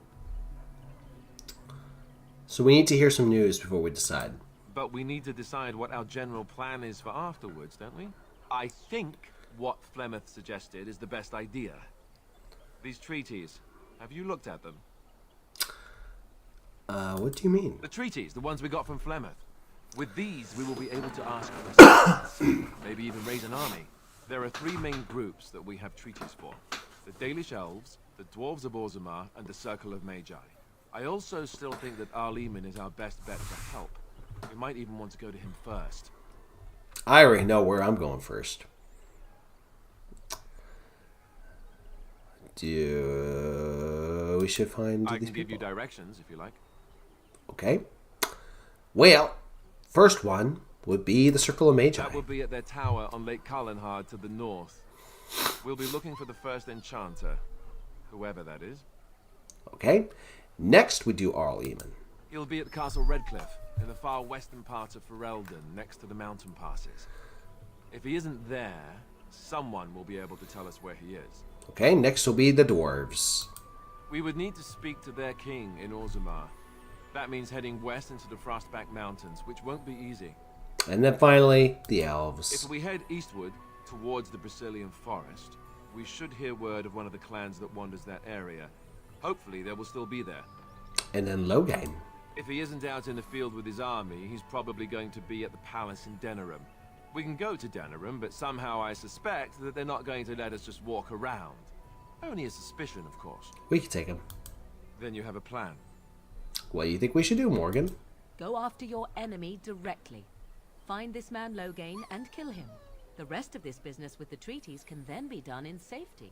So we need to hear some news before we decide. But we need to decide what our general plan is for afterwards, don't we? I think what Flemeth suggested is the best idea. These treaties, have you looked at them? What do you mean? The treaties, the ones we got from Flemeth. With these, we will be able to ask for assistance, maybe even raise an army. There are three main groups that we have treaties for. The Dalish Elves, the Dwarves of Orzammar, and the Circle of Magi. I also still think that Arleman is our best bet for help. We might even want to go to him first. I already know where I'm going first. We should find I these can give people. you directions if you like. Okay. Well, first one would be the Circle of Magi. That will be at their tower on Lake Carlenhard to the north. We'll be looking for the first enchanter, whoever that is. Okay. Next, we do Arl Eamon. He'll be at Castle Redcliffe, in the far western part of Ferelden, next to the mountain passes. If he isn't there, someone will be able to tell us where he is. Okay, next will be the Dwarves. We would need to speak to their king in Orzammar. That means heading west into the Frostback Mountains, which won't be easy. And then finally, the Elves. If we head eastward, towards the Brazilian forest, we should hear word of one of the clans that wanders that area. Hopefully, they will still be there. And then Logain. If he isn't out in the field with his army, he's probably going to be at the palace in Denerim. We can go to Denerim, but somehow I suspect that they're not going to let us just walk around. Only a suspicion, of course. We can take him. Then you have a plan. What do you think we should do, Morgan? Go after your enemy directly. Find this man Logain and kill him. The rest of this business with the treaties can then be done in safety.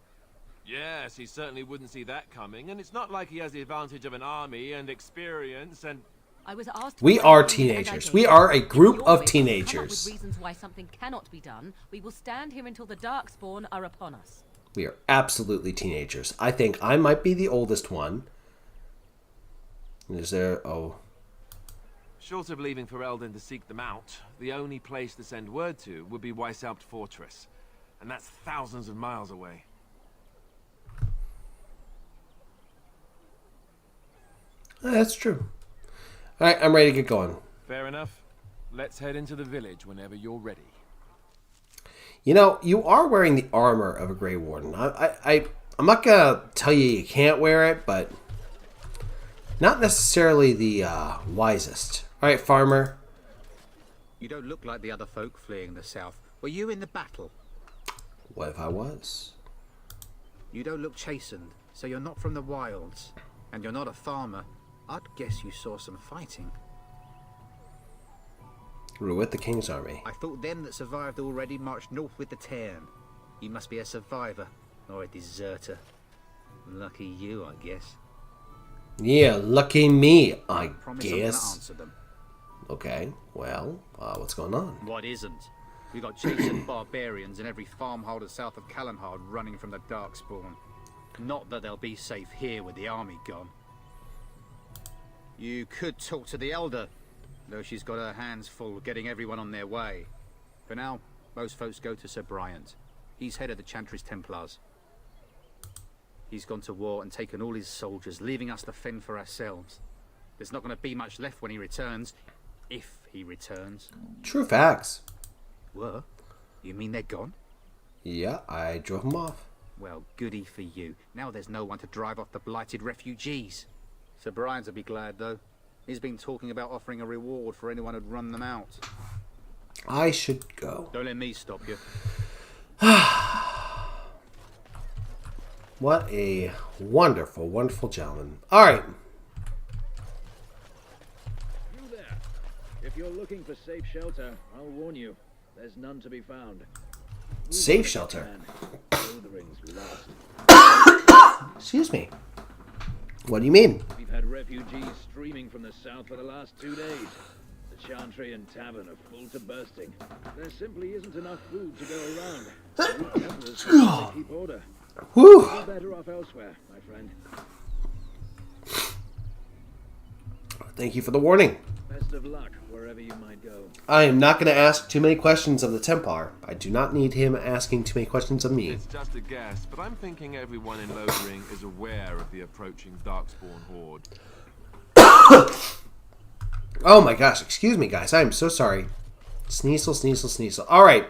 Yes, he certainly wouldn't see that coming, and it's not like he has the advantage of an army and experience and... I was asked. We are teenagers. We are a group of teenagers. With reasons why something cannot be done, we will stand here until the Darkspawn are upon us. We are absolutely teenagers. I think I might be the oldest one. Is there... Oh. Short of leaving Ferelden to seek them out, the only place to send word to would be Weishaupt Fortress. And that's thousands of miles away. That's true. Alright, I'm ready to get going. Fair enough. Let's head into the village whenever you're ready. You know, you are wearing the armor of a Grey Warden. I'm not gonna tell you can't wear it, but not necessarily the wisest. Alright, farmer. You don't look like the other folk fleeing the south. Were you in the battle? What if I was? You don't look chastened, so you're not from the wilds. And you're not a farmer. I'd guess you saw some fighting. We're with the King's army. I thought them that survived already marched north with the Tairn. You must be a survivor, or a deserter. Lucky you, I guess. Yeah, lucky me, I Promise I'm gonna guess. answer them. Okay, well, what's going on? What isn't? We got chastened barbarians in every farmholder south of Callenhard running from the Darkspawn. Not that they'll be safe here with the army gone. You could talk to the Elder, though she's got her hands full getting everyone on their way. For now, most folks go to Sir Bryant. He's head of the Chantry's Templars. He's gone to war and taken all his soldiers, leaving us to fend for ourselves. There's not going to be much left when he returns. If he returns. True facts. Were? You mean they're gone? Yeah, I drove them off. Well, goody for you. Now there's no one to drive off the blighted refugees. Sir Brian's will be glad, though. He's been talking about offering a reward for anyone who'd run them out. I should go. Don't let me stop you. What a wonderful, wonderful gentleman. All right. You there. If you're looking for safe shelter, I'll warn you. There's none to be found. Safe shelter. Excuse me. What do you mean? We've had refugees streaming from the south for the last 2 days. The Chantry and Tavern are full to bursting. There simply isn't enough food to go around. The Templars have to keep order. Whew. You're better off elsewhere, my friend. Thank you for the warning. Best of luck wherever you might go. I am not going to ask too many questions of the Templar. I do not need him asking too many questions of me. It's just a guess, but I'm thinking everyone in Lodering is aware of the approaching Darkspawn horde. Oh my gosh, excuse me guys, I am so sorry. Sneasel, sneasel, sneasel. Alright.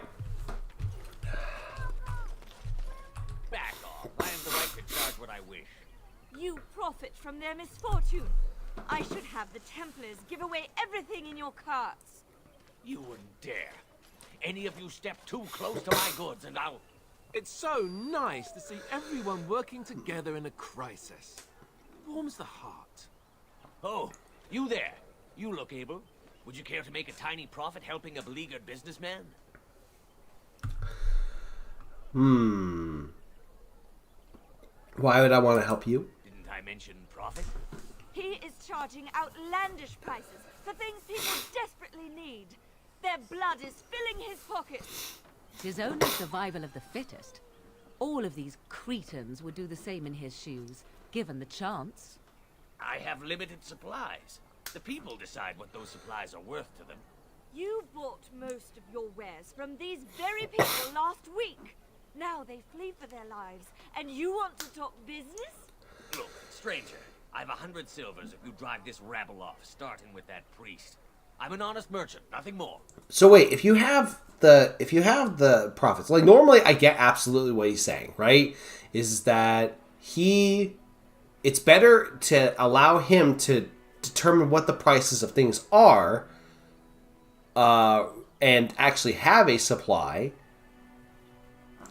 Back off. I am the right to charge what I wish. You profit from their misfortune. I should have the Templars give away everything in your carts. You wouldn't dare. Any of you step too close to my goods and I'll... It's so nice to see everyone working together in a crisis. It warms the heart. Oh, you there. You look able. Would you care to make a tiny profit helping a beleaguered businessman? Why would I want to help you? Didn't I mention profit? He is charging outlandish prices for things people desperately need. Their blood is filling his pockets. 'Tis only survival of the fittest. All of these cretins would do the same in his shoes, given the chance. I have limited supplies. The people decide what those supplies are worth to them. You bought most of your wares from these very people last week. Now they flee for their lives, and you want to talk business? Look, stranger, I've 100 silvers if you drive this rabble off, starting with that priest. I'm an honest merchant, nothing more. So wait, if you have the profits, like normally I get absolutely what he's saying, right? Is that it's better to allow him to determine what the prices of things are, and actually have a supply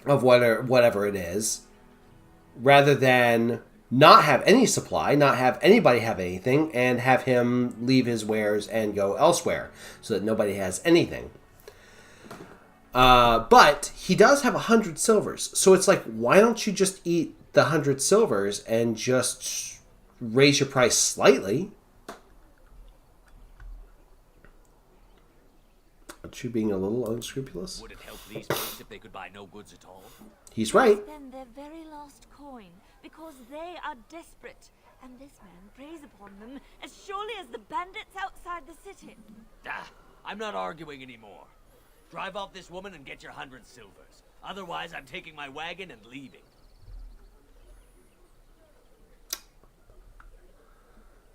of whatever it is, rather than not have any supply, not have anybody have anything, and have him leave his wares and go elsewhere so that nobody has anything. But he does have 100 silvers, so it's like, why don't you just eat the 100 silvers and just raise your price slightly? Aren't you being a little unscrupulous? Would it help these folks if they could buy no goods at all? He's right. Spend their very last coin because they are desperate, and this man preys upon them as surely as the bandits outside the city. I'm not arguing anymore. Drive off this woman and get your 100 silvers. Otherwise, I'm taking my wagon and leaving.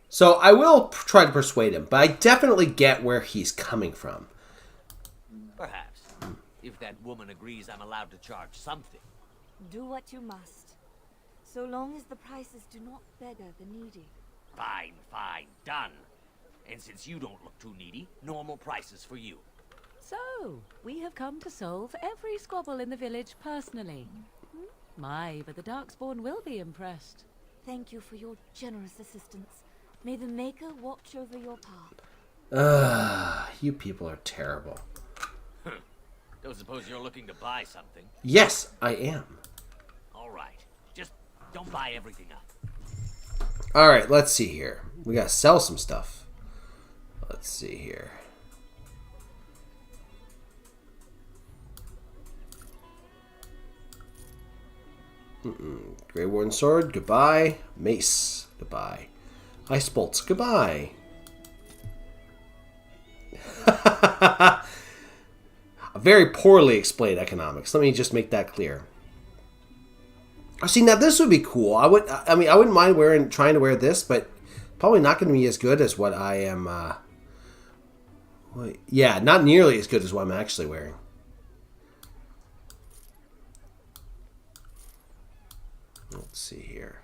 So I will try to persuade him, but I definitely get where he's coming from. Perhaps. If that woman agrees, I'm allowed to charge something. Do what you must, so long as the prices do not beggar the needy. Fine, fine, done. And since you don't look too needy, normal prices for you. So, we have come to solve every squabble in the village personally. My, but the Darkspawn will be impressed. Thank you for your generous assistance. May the Maker watch over your path. You people are terrible. Don't suppose you're looking to buy something? Yes, I am. All right. Just don't buy everything up. All right, let's see here. We gotta sell some stuff. Let's see here. Grey Warden Sword, goodbye. Mace, goodbye. Ice Bolts, goodbye. Very poorly explained economics. Let me just make that clear. See, now this would be cool. I wouldn't mind trying to wear this, but probably not going to be as good as what I am. Yeah, not nearly as good as what I'm actually wearing. Let's see here.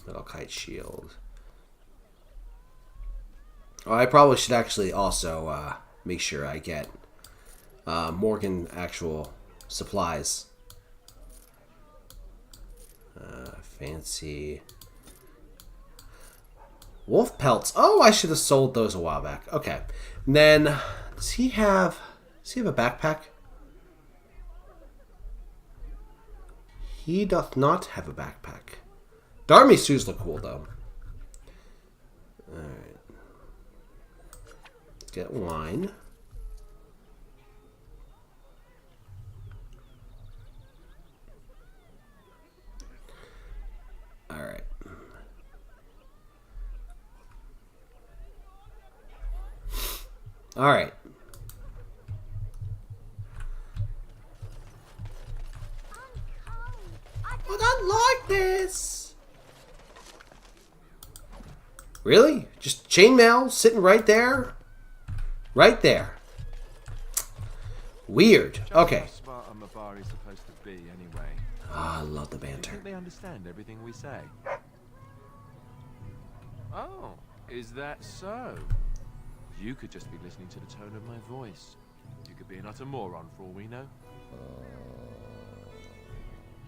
Metal Kite Shield. Oh, I probably should actually also make sure I get Morgan actual supplies. Fancy wolf pelts. Oh, I should have sold those a while back. Okay. And then does he have a backpack? He doth not have a backpack. The army suits look cool though. Alright. Let's get wine. Alright. Alright. I don't like this. Really? Just chainmail sitting right there? Right there. Weird. Okay. How smart a Mabari's supposed to be, anyway? Ah, I love the banter. Do you think they understand everything we say? Oh, is that so? You could just be listening to the tone of my voice. You could be an utter moron for all we know.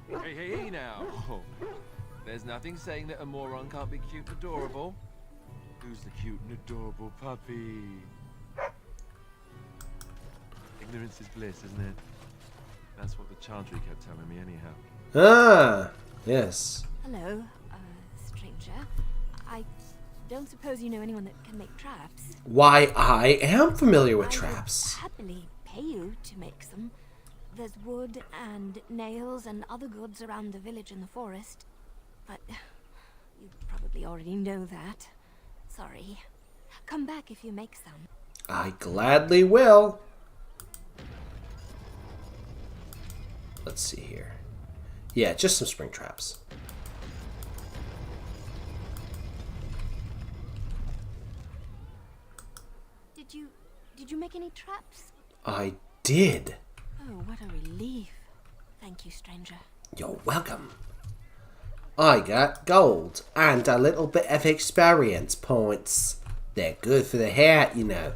Hey, now. There's nothing saying that a moron can't be cute and adorable. Who's the cute and adorable puppy? Ignorance is bliss, isn't it? That's what the Chantry kept telling me anyhow. Ah, yes. Hello, stranger. I don't suppose you know anyone that can make traps. Why, I am familiar with I traps. would happily pay you to make some. There's wood and nails and other goods around the village and the forest. But you probably already know that. Sorry. Come back if you make some. I gladly will. Let's see here. Yeah, just some spring traps. Did you make any traps? I did. Oh, what a relief. Thank you, stranger. You're welcome. I got gold and a little bit of experience points. They're good for the hat, you know.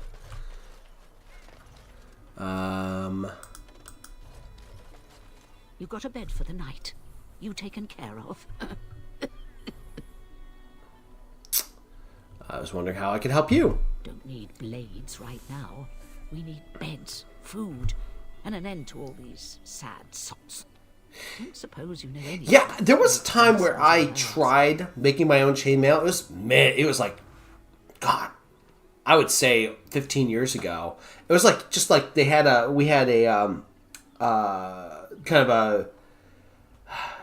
You got a bed for the night. You taken care of. I was wondering how I could help you. Don't need blades right now. We need beds, food, and an end to all these sad sots. Don't suppose you know any. Yeah, there was a time where I tried making my own chainmail. It was like, God, I would say 15 years ago. It was like just like we had a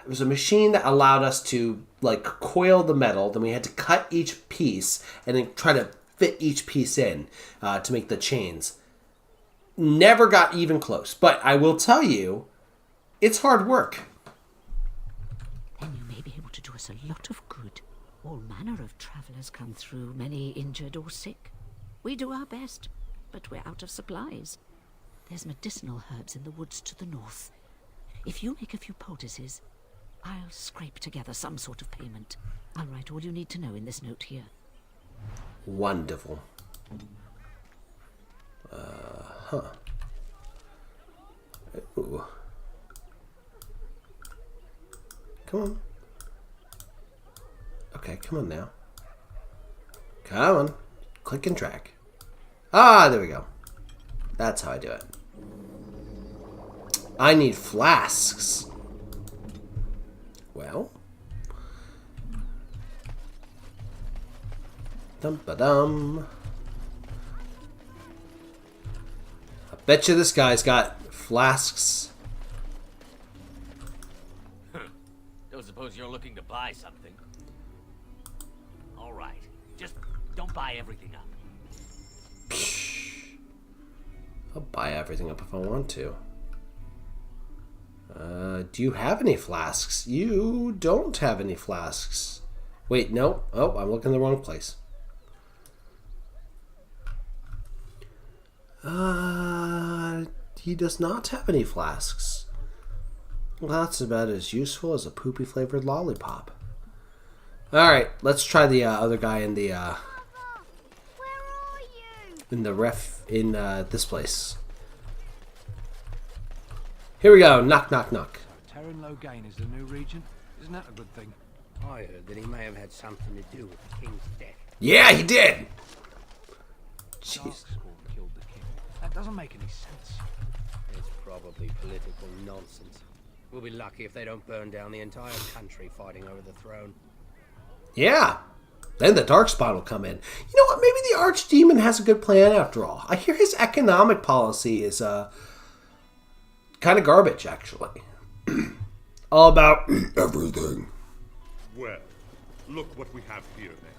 it was a machine that allowed us to like coil the metal. Then we had to cut each piece and then try to fit each piece in to make the chains. Never got even close, but I will tell you, it's hard work. Then you may be able to do us a lot of good. All manner of travelers come through, many injured or sick. We do our best, but we're out of supplies. There's medicinal herbs in the woods to the north. If you make a few poultices, I'll scrape together some sort of payment. I'll write all you need to know in this note here. Wonderful. Ooh. Come on. Okay, come on now. Come on. Click and drag. Ah, there we go. That's how I do it. I need flasks. Well. Dum-ba-dum. I bet you this guy's got flasks. Don't suppose you're looking to buy something. All right. Just don't buy everything up. I'll buy everything up if I want to. Do you have any flasks? You don't have any flasks. Wait, no. Oh, I'm looking in the wrong place. He does not have any flasks. Well, that's about as useful as a poopy flavored lollipop. Alright, let's try the other guy in the this place. Here we go. Knock, knock, knock. Terran Logain is the new regent. Isn't that a good thing? I heard that he may have had something to do with the king's death. Yeah, he did. Jeez. Darkspawn killed the king. That doesn't make any sense. It's probably political nonsense. We'll be lucky if they don't burn down the entire country fighting over the throne. Yeah. Then the Darkspawn will come in. You know what? Maybe the Archdemon has a good plan after all. I hear his economic policy is kind of garbage, actually. All about everything. Well, look what we have here, then.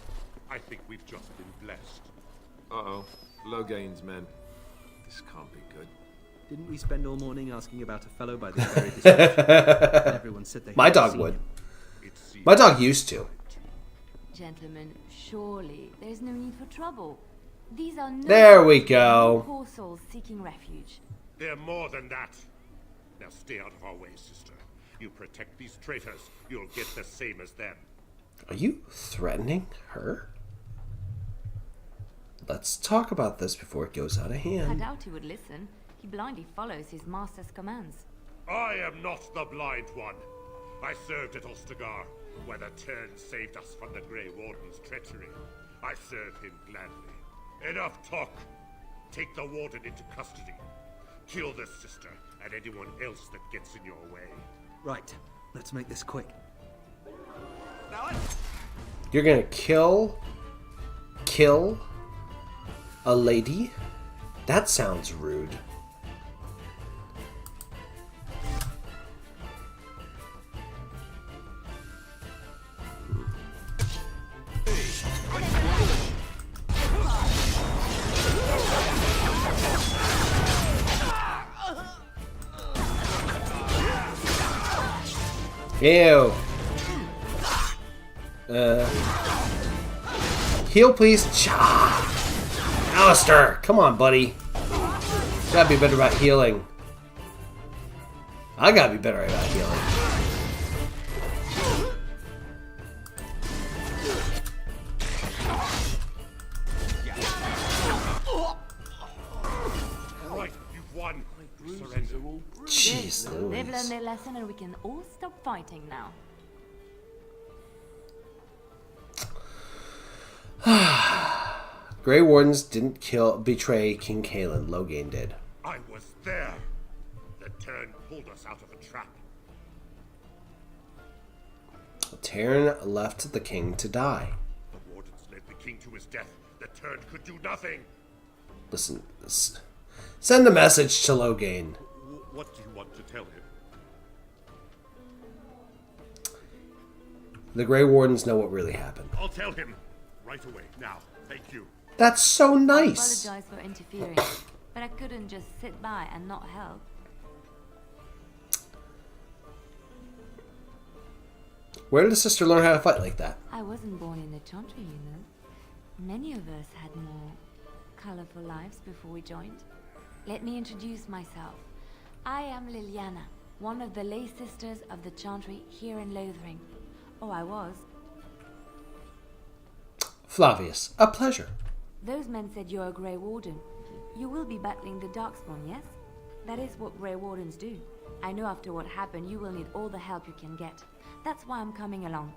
I think we've just been blessed. Uh-oh. Logain's men. This can't be good. Didn't we spend all morning asking about a fellow by this very description? Everyone said they My dog would. My dog used to. Gentlemen, surely there's no need for trouble. These are no There we go. poor souls seeking refuge. They're more than that. Now stay out of our way, sister. You protect these traitors, you'll get the same as them. Are you threatening her? Let's talk about this before it goes out of I hand. doubt he would listen. He blindly follows his master's commands. I am not the blind one. I served at Ostagar, where the Turn saved us from the Grey Warden's treachery. I serve him gladly. Enough talk. Take the Warden into custody. Kill this sister and anyone else that gets in your way. Right. Let's make this quick. You're gonna kill a lady? That sounds rude. Ew. Heal, please. Cha! Alistair, come on, buddy. You gotta be better about healing. I gotta be better about healing. Alright, you've won. Jeez They've Louise. learned their lesson and we can all stop fighting now. Grey Wardens didn't betray King Caelan. Loghain did. I was there. The turn pulled us out of a trap. Terran left the king to die. The wardens led the king to his death. The turn could do nothing. Listen, send a message to Loghain. What do you want to tell him? The Grey Wardens know what really happened. I'll tell him right away. Now, thank you. That's so I nice. apologize for interfering, but I couldn't just sit by and not help. Where did the sister learn how to fight like that? I wasn't born in the Chantry, you know. Many of us had more colorful lives before we joined. Let me introduce myself. I am Liliana, one of the lay sisters of the Chantry here in Lothering. Oh, I was. Flavius, a pleasure. Those men said you're a Grey Warden. You will be battling the Darkspawn, yes? That is what Grey Wardens do. I know after what happened, you will need all the help you can get. That's why I'm coming along.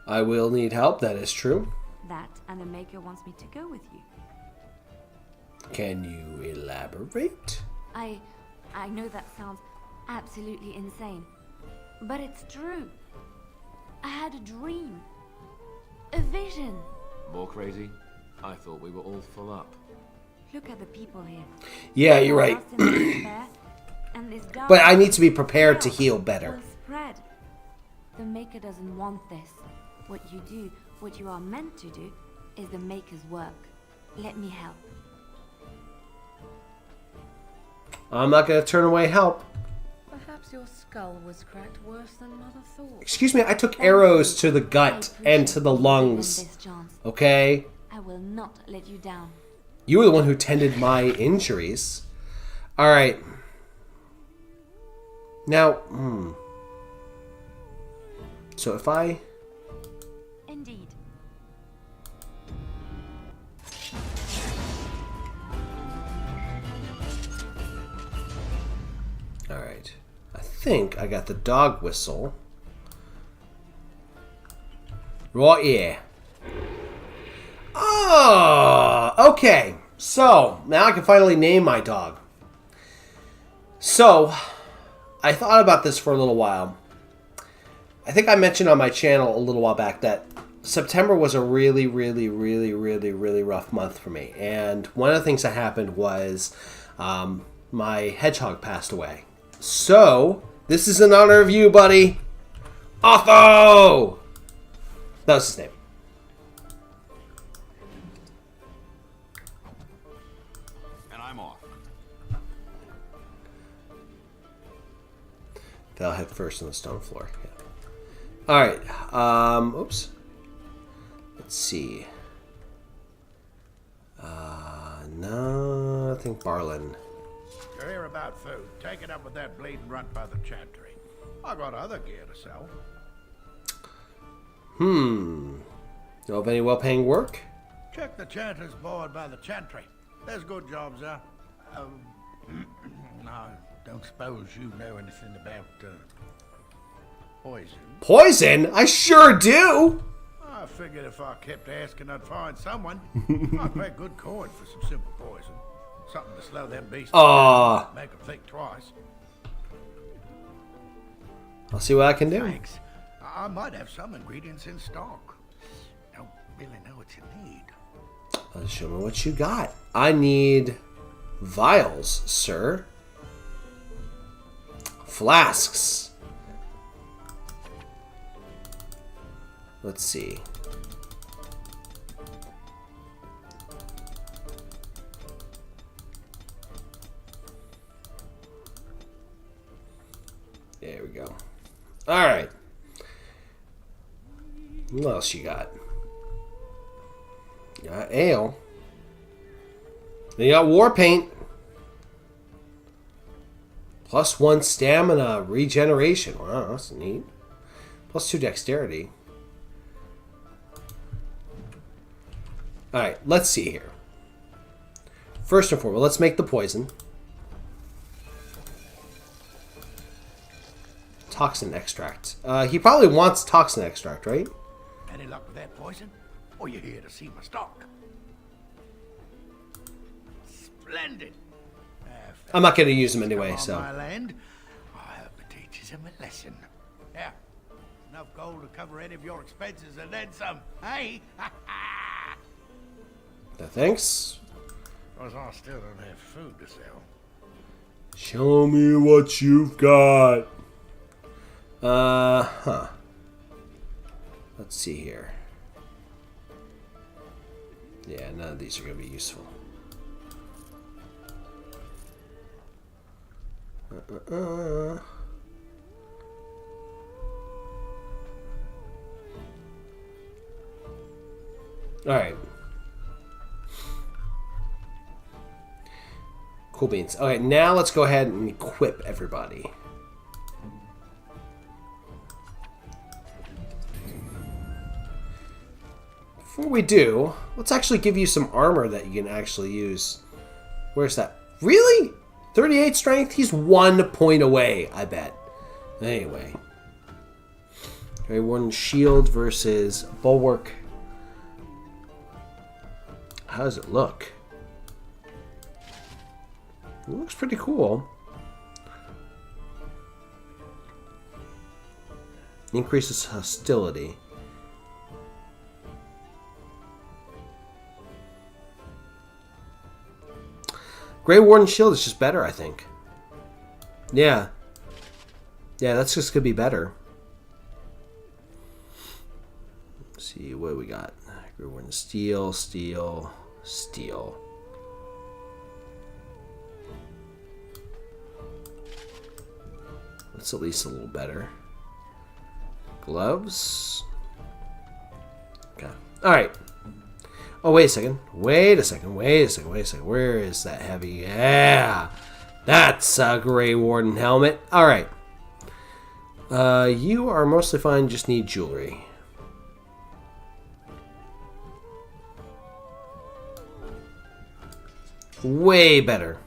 I will need help, that is true. That, and the Maker wants me to go with you. Can you elaborate? I know that sounds absolutely insane, but it's true. I had a dream. A vision. More crazy? I thought we were all full up. Look at the people here. Yeah, you're right. And this dark But I need to be prepared to heal better. will spread. The Maker doesn't want this. What you do, what you are meant to do, is the Maker's work. Let me help. I'm not going to turn away help. Perhaps your skull was cracked worse than Mother thought. Excuse me, I took arrows to the gut and to the lungs. Okay? I will not let you down. You were the one who tended my injuries. Alright. Now, So if I... Indeed. Alright. I think I got the dog whistle. Right here. Oh, okay. So, now I can finally name my dog. So, I thought about this for a little while. I think I mentioned on my channel a little while back that September was a really rough month for me. And one of the things that happened was my hedgehog passed away. So, this is in honor of you, buddy. Otho! That was his name. And I'm off. Fell head first on the stone floor. Yeah. Alright. Oops. Let's see. No, I think Barlin. You're here about food. Take it up with that bleeding runt by the chantry. I got other gear to sell. Know of any well-paying work? Check the chanters board by the chantry. There's good jobs there. No, don't suppose you know anything about poison. Poison? I sure do! I figured if I kept asking, I'd find someone. I'd pay good coin for some simple poison. Something to slow them beasts down, make them think twice. I'll see what I can do. Thanks. I might have some ingredients in stock. Don't really know what you need. Show me what you got. I need vials, sir. Flasks. Let's see. There we go. All right. What else you got? You got ale. Then you got war paint. +1 stamina regeneration. Wow, that's neat. +2 dexterity. Alright, let's see here. First and foremost, let's make the poison. Toxin extract. He probably wants toxin extract, right? Any luck with that poison? Or you here to see my stock? Splendid. I'm not going to use them anyway, Come on so. my land. I hope it teaches him a lesson. Yeah, enough gold to cover any of your expenses and then some. Hey, No, thanks. because I still don't have food to sell. Show me what you've got. Huh. Let's see here. Yeah, none of these are going to be useful. Alright. Cool beans. Okay, now let's go ahead and equip everybody. Before we do, let's actually give you some armor that you can actually use. Where's that? Really? 38 strength? He's 1 point away, I bet. Anyway. Okay, one shield versus bulwark. How does it look? It looks pretty cool. Increases hostility. Grey Warden Shield is just better, I think. Yeah. Yeah, that's just going to be better. Let's see, what do we got? Grey Warden Steel, Steel, Steel. That's at least a little better. Gloves. Okay. Alright. Oh, wait a second. Wait a second. Wait a second. Wait a second. Where is that heavy? Yeah. That's a Grey Warden helmet. Alright. You are mostly fine. Just need jewelry. Way better.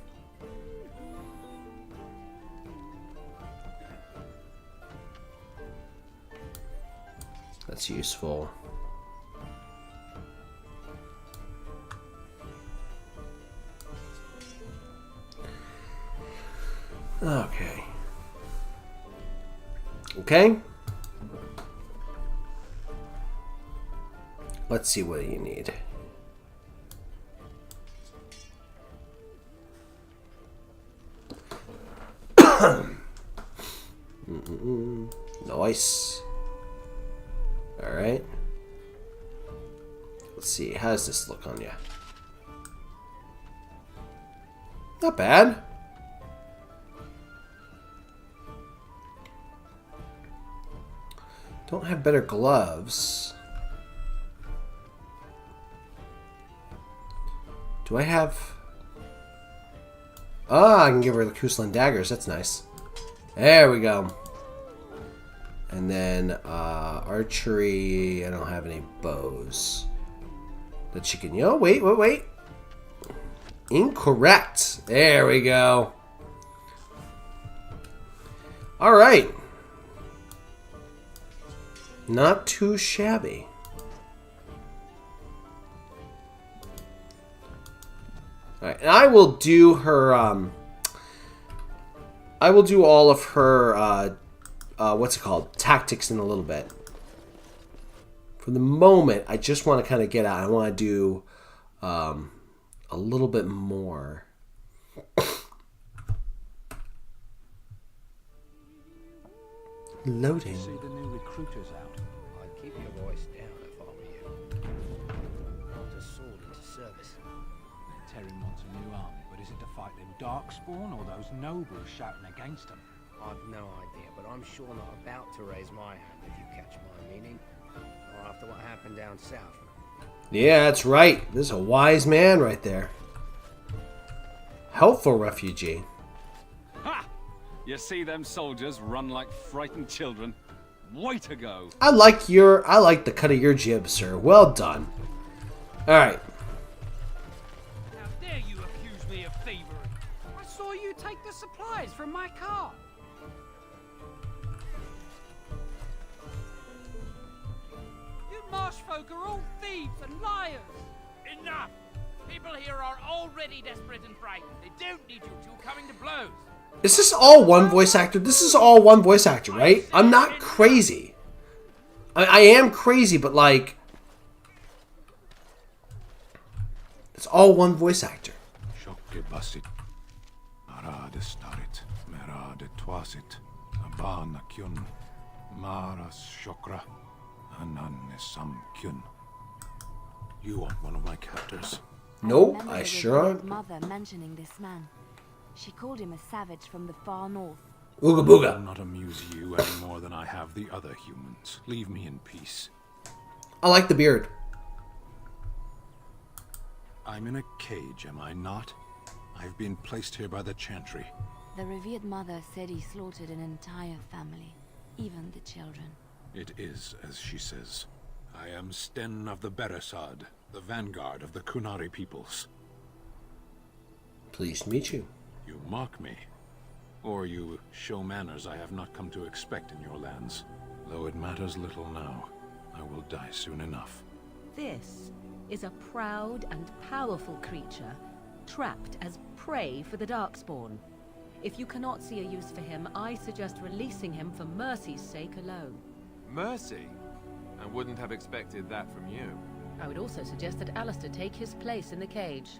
That's useful. Okay. Okay. Let's see what you need. Nice. All right. Let's see. How does this look on you? Not bad. Don't have better gloves. Do I have... Ah, I can give her the Cousland daggers. That's nice. There we go. And then archery. I don't have any bows. That she can... Oh, wait. Incorrect. There we go. All right. Not too shabby. Alright, and I will do her, I will do all of her, what's it called? Tactics in a little bit. For the moment, I just want to kind of get out. I want to do a little bit more. Loading. See the new recruiters out. I'd keep your voice down if I were you. Not a sword into service. Terran wants a new army, but is it to fight them Darkspawn or those nobles shouting against them? I've no idea, but I'm sure not about to raise my hand if you catch my meaning. Or after what happened down south. Yeah, that's right. This is a wise man right there. Helpful refugee. Ha! You see them soldiers run like frightened children? Way to go! I like the cut of your jib, sir. Well done. Alright. How dare you accuse me of thievery? I saw you take the supplies from my car. You marsh folk are all thieves and liars. Enough! People here are already desperate and frightened. They don't need you two coming to blows. Is this all one voice actor? This is all one voice actor, right? I'm not crazy. I am crazy, but like... It's all one voice actor. Shokke basit. Marade starit. Merade twasit. Abana kyun. Maras shokra. Ananne samkyun. You aren't one of my captors. Nope, I sure aren't. Mother mentioning this man. She called him a savage from the far north. Ooga booga. I'll not amuse you any more than I have the other humans. Leave me in peace. I like the beard. I'm in a cage, am I not? I've been placed here by the Chantry. The revered mother said he slaughtered an entire family, even the children. It is, as she says. I am Sten of the Beresad, the vanguard of the Kunari peoples. Pleased to meet you. You mock me. Or you show manners I have not come to expect in your lands. Though it matters little now, I will die soon enough. This is a proud and powerful creature, trapped as prey for the Darkspawn. If you cannot see a use for him, I suggest releasing him for mercy's sake alone. Mercy? I wouldn't have expected that from you. I would also suggest that Alistair take his place in the cage.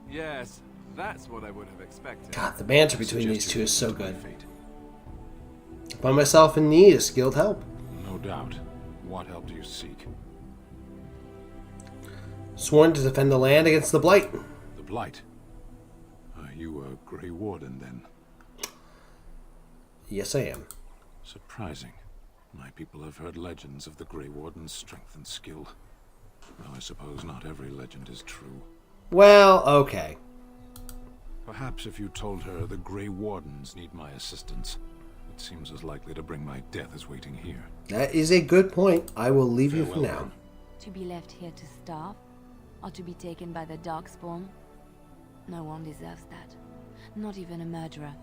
Yes, that's what I would have expected. God, the banter between these two is so good. I find myself in need of skilled help. No doubt. What help do you seek? Sworn to defend the land against the Blight. The Blight? Are you a Grey Warden, then? Yes, I am. Surprising. My people have heard legends of the Grey Warden's strength and skill. Though I suppose not every legend is true. Well, okay. Perhaps if you told her the Grey Wardens need my assistance, it seems as likely to bring my death as waiting here. That is a good point. I will leave you for Farewell, now. then. To be left here to starve? Or to be taken by the Darkspawn? No one deserves that. Not even a murderer.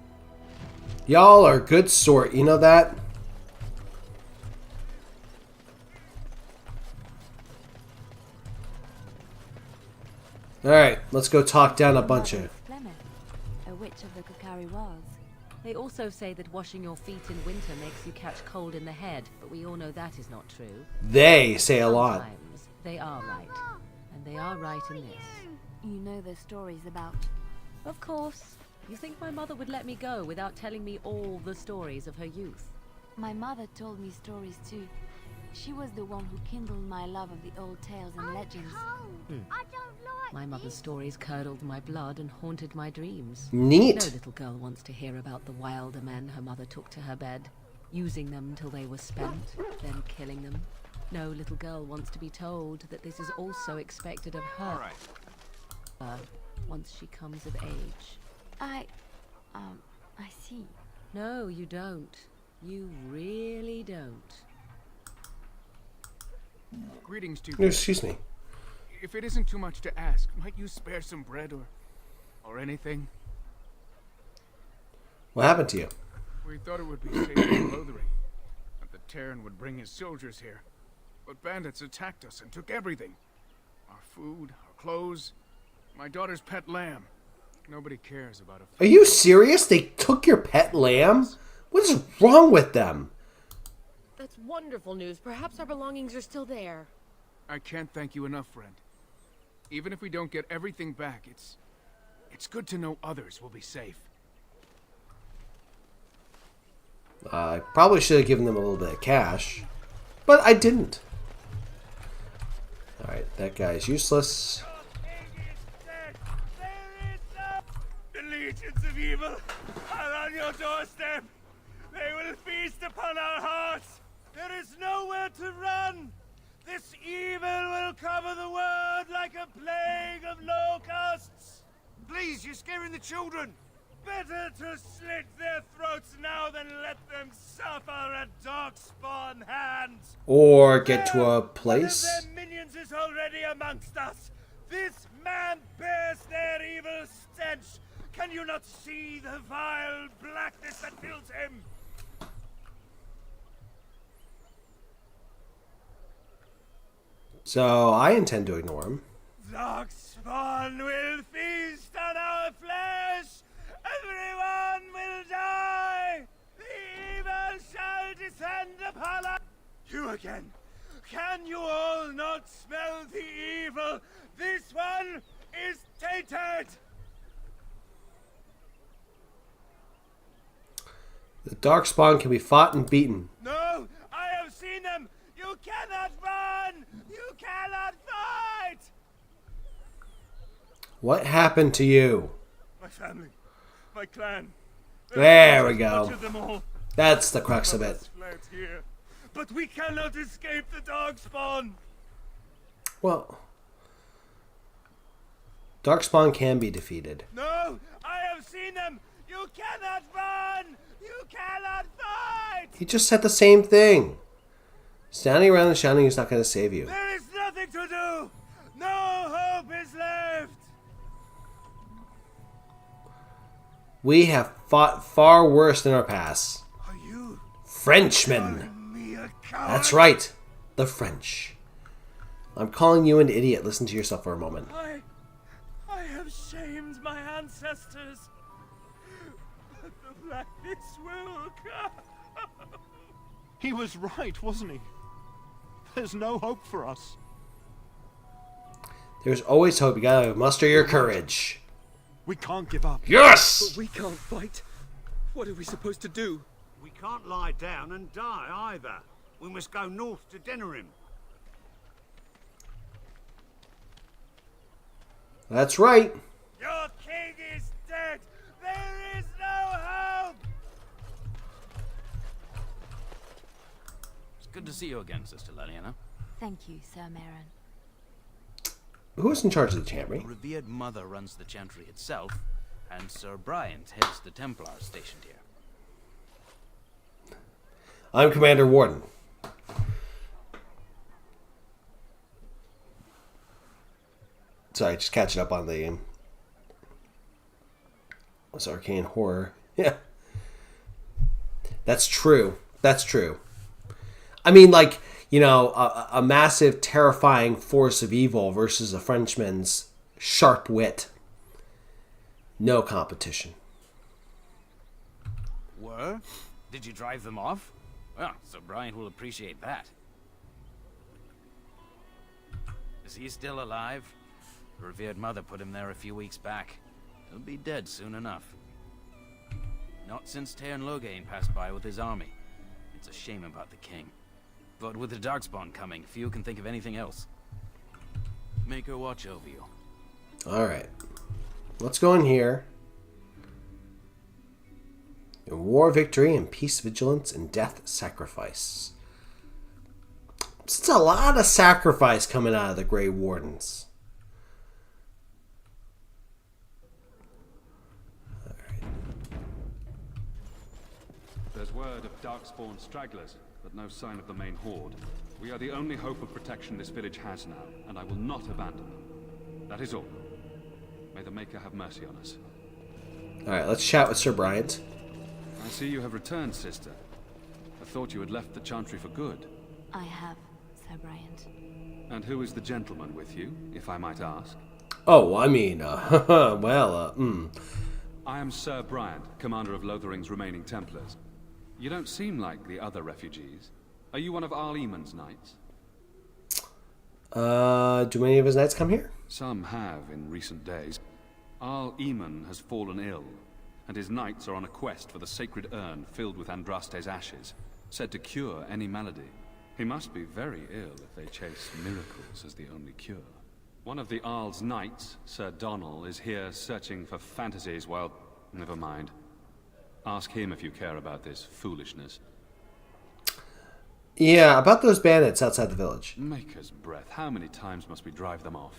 Y'all are a good sort, you know that? Alright, let's go talk down a bunch of... A witch of the Kukari Wilds. They also say that washing your feet in winter makes you catch cold in the head, but we all know that is not true. They say a lot. Sometimes they are right. And they are right in this. You know the stories about... Of course. You think my mother would let me go without telling me all the stories of her youth? My mother told me stories too. She was the one who kindled my love of the old tales and legends. My mother's stories curdled my blood and haunted my dreams. Neat. No little girl wants to hear about the wilder men her mother took to her bed, using them till they were spent, then killing them. No little girl wants to be told that this is also expected of her once she comes of age. I see. No, you don't. You really don't. Greetings to you. Excuse me. If it isn't too much to ask, might you spare some bread or anything? What happened to you? We thought it would be safe in Lothering, that the Terran would bring his soldiers here. But bandits attacked us and took everything. Our food, our clothes, my daughter's pet lamb. Nobody cares about a... Are you serious? They took your pet lamb? What is wrong with them? That's wonderful news. Perhaps our belongings are still there. I can't thank you enough, friend. Even if we don't get everything back, it's good to know others will be safe. I probably should have given them a little bit of cash, but I didn't. Alright, that guy's useless. The legions of evil are on your doorstep. They will feast upon our hearts. There is nowhere to run. This evil will cover the world like a plague of locusts. Please, you're scaring the children. Better to slit their throats now than let them suffer at Darkspawn hands. Or get to a place. One of their minions is already amongst us. This man bears their evil stench. Can you not see the vile blackness that fills him? So I intend to ignore him. Darkspawn will feast on our flesh. Everyone will die. The evil shall descend upon us. You again. Can you all not smell the evil? This one is tainted. The Darkspawn can be fought and beaten. No, I have seen them. You cannot run. You cannot fight. What happened to you? My family, my clan. There we go. Much of them all. That's the crux of it. Fled here, but we cannot escape the Darkspawn. Well, Darkspawn can be defeated. No, I have seen them. You cannot run. You cannot fight. He just said the same thing. Standing around and shouting is not going to save you. There is nothing to do. No hope is left. We have fought far worse in our past. Are you Frenchmen. me a coward? That's right. The French. I'm calling you an idiot. Listen to yourself for a moment. I have shamed my ancestors. But the blackness will come. He was right, wasn't he? There's no hope for us. There's always hope. You gotta muster your courage. We can't give up. Yes! But we can't fight. What are we supposed to do? We can't lie down and die either. We must go north to Denerim. That's right. Your king is dead. There is no hope. It's good to see you again, Sister Leliana. Thank you, Sir Marin. Who's in charge of the chantry? The revered mother runs the chantry itself, and Sir Bryant heads the Templars stationed here. I'm Commander Warden. Sorry, just catching up on the what's arcane horror. Yeah. That's true. That's true. I mean, like, you know, a massive, terrifying force of evil versus a Frenchman's sharp wit. No competition. Were? Did you drive them off? Well, Sir Bryant will appreciate that. Is he still alive? The revered mother put him there a few weeks back. He'll be dead soon enough. Not since Tairn Loghain passed by with his army. It's a shame about the king. But with the Darkspawn coming, few can think of anything else. Make her watch over you. Alright. Let's go in here. In war, victory, and peace, vigilance, and death, sacrifice. It's a lot of sacrifice coming out of the Grey Wardens. There's word of Darkspawn stragglers, but no sign of the main horde. We are the only hope of protection this village has now, and I will not abandon them. That is all. May the Maker have mercy on us. Alright, let's chat with Sir Bryant. I see you have returned, sister. I thought you had left the Chantry for good. I have, Sir Bryant. And who is the gentleman with you, if I might ask? Oh, I mean, I am Sir Bryant, commander of Lothering's remaining Templars. You don't seem like the other refugees. Are you one of Arl Eamon's knights? Do any of his knights come here? Some have in recent days. Arl Eamon has fallen ill, and his knights are on a quest for the sacred urn filled with Andraste's ashes, said to cure any malady. He must be very ill if they chase miracles as the only cure. One of the Arl's knights, Sir Donnell, is here searching for fantasies. Well, never mind. Ask him if you care about this foolishness. Yeah, about those bandits outside the village. Maker's breath. How many times must we drive them off?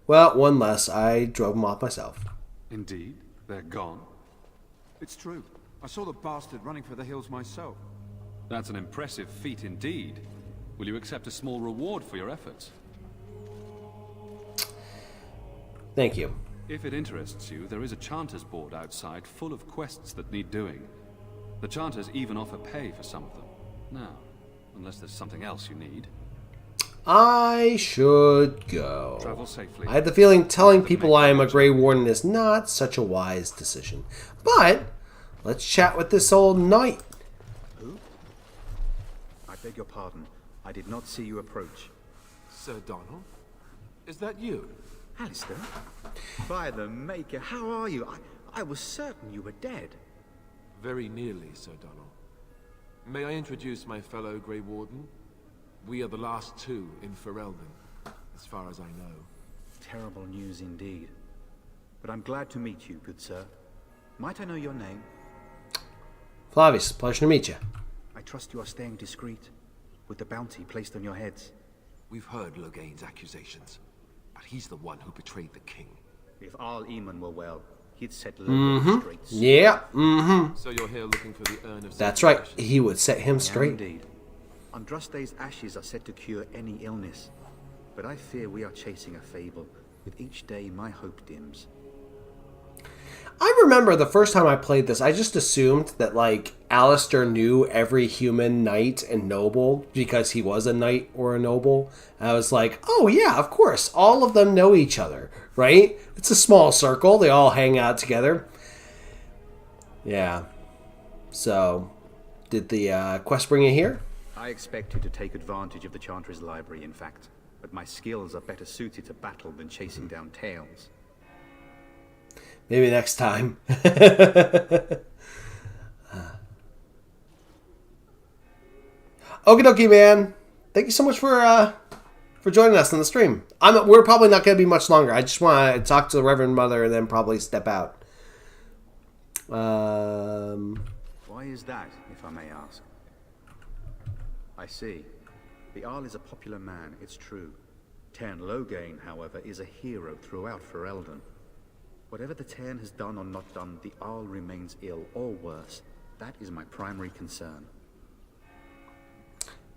Well, one less. I drove them off myself. Indeed? They're gone? It's true. I saw the bastard running for the hills myself. That's an impressive feat indeed. Will you accept a small reward for your efforts? Thank you. If it interests you, there is a Chanters board outside full of quests that need doing. The Chanters even offer pay for some of them. Now, unless there's something else you need. I should go. Travel safely. I had the feeling telling people I am a Grey Warden is not such a wise decision. But, let's chat with this old knight. Who? I beg your pardon. I did not see you approach. Sir Donnell? Is that you? Alistair? By the Maker, how are you? I was certain you were dead. Very nearly, Sir Donnell. May I introduce my fellow Grey Warden? We are the last two in Ferelden, as far as I know. Terrible news indeed. But I'm glad to meet you, good sir. Might I know your name? Flavius, pleasure to meet you. I trust you are staying discreet, with the bounty placed on your heads. We've heard Loghain's accusations, but he's the one who betrayed the king. If Arl Eamon were well, he'd set Loghain straight. Yeah, So you're here looking for the urn of... That's right, he would set him straight. Indeed. Andraste's ashes are said to cure any illness, but I fear we are chasing a fable. With each day, my hope dims. I remember the first time I played this, I just assumed that, like, Alistair knew every human knight and noble because he was a knight or a noble. And I was like, oh yeah, of course, all of them know each other, right? It's a small circle, they all hang out together. Yeah. So, did the quest bring you here? I expected to take advantage of the Chantry's library, in fact, but my skills are better suited to battle than chasing down tales. Maybe next time. Okie dokie, man. Thank you so much for joining us on the stream. We're probably not going to be much longer. I just want to talk to the Reverend Mother and then probably step out. Why is that, if I may ask? I see. The Arl is a popular man, it's true. Tairn Loghain, however, is a hero throughout Ferelden. Whatever the Tairn has done or not done, the Arl remains ill, or worse. That is my primary concern.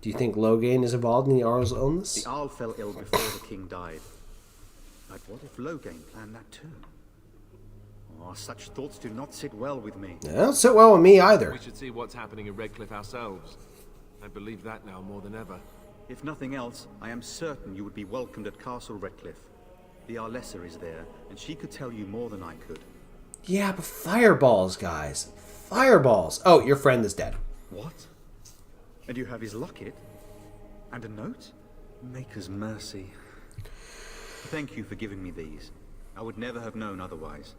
Do you think Loghain is involved in the Arl's illness? The Arl fell ill before the king died. But what if Loghain planned that too? Oh, such thoughts do not sit well with me. They don't sit well with me either. We should see what's happening in Redcliffe ourselves. I believe that now more than ever. If nothing else, I am certain you would be welcomed at Castle Redcliffe. The Arlessa is there, and she could tell you more than I could. Yeah, but fireballs, guys. Fireballs. Oh, your friend is dead. What? And you have his locket? And a note? Maker's mercy. Thank you for giving me these. I would never have known otherwise.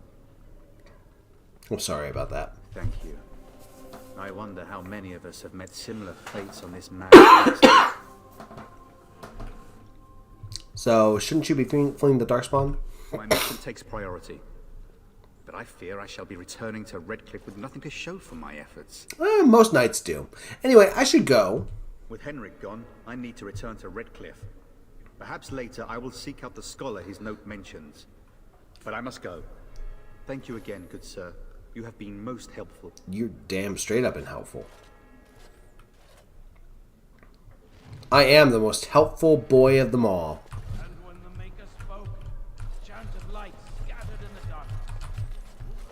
I'm sorry about that. Thank you. I wonder how many of us have met similar fates on this mad quest. So, shouldn't you be fleeing the Darkspawn? My mission takes priority. But I fear I shall be returning to Redcliffe with nothing to show for my efforts. Most knights do. Anyway, I should go. With Henrik gone, I need to return to Redcliffe. Perhaps later I will seek out the scholar his note mentions. But I must go. Thank you again, good sir. You have been most helpful. You're damn straight up and helpful. I am the most helpful boy of them all.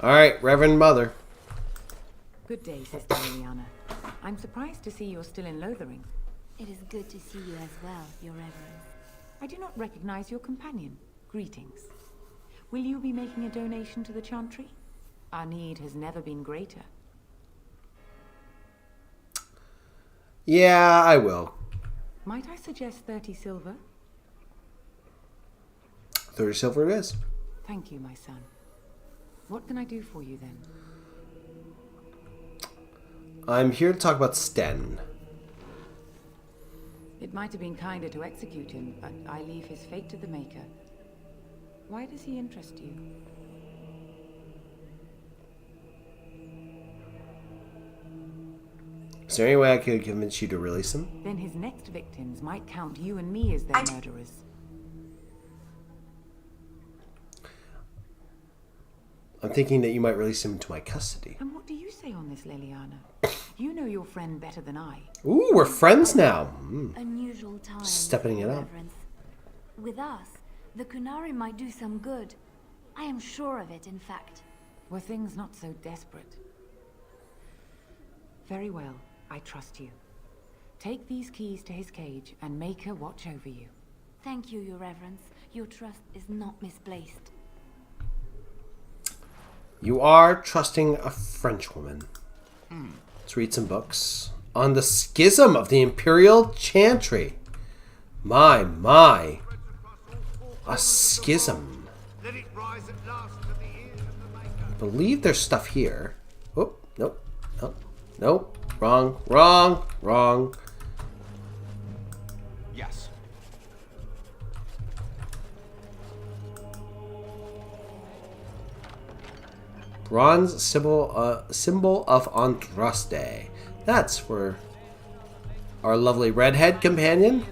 Alright, Reverend Mother. Good day, Sister Liliana. I'm surprised to see you're still in Lothering. It is good to see you as well, Your Reverence. I do not recognize your companion. Greetings. Will you be making a donation to the Chantry? Our need has never been greater. Yeah, I will. Might I suggest 30 silver? 30 silver it is. Thank you, my son. What can I do for you then? I'm here to talk about Sten. It might have been kinder to execute him, but I leave his fate to the Maker. Why does he interest you? Is there any way I could convince you to release him? Then his next victims might count you and me as their murderers. I'm thinking that you might release him into my custody. And what do you say on this, Leliana? You know your friend better than I. Ooh, we're friends now. Unusual times. Stepping it up. Reverence. With us, the Kunari might do some good. I am sure of it, in fact. Were things not so desperate? Very well, I trust you. Take these keys to his cage and make her watch over you. Thank you, Your Reverence. Your trust is not misplaced. You are trusting a Frenchwoman. Let's read some books. On the Schism of the Imperial Chantry. My. A schism. I believe there's stuff here. Oh, nope. Wrong. Yes. Bronze symbol of Andraste. That's for our lovely redhead companion.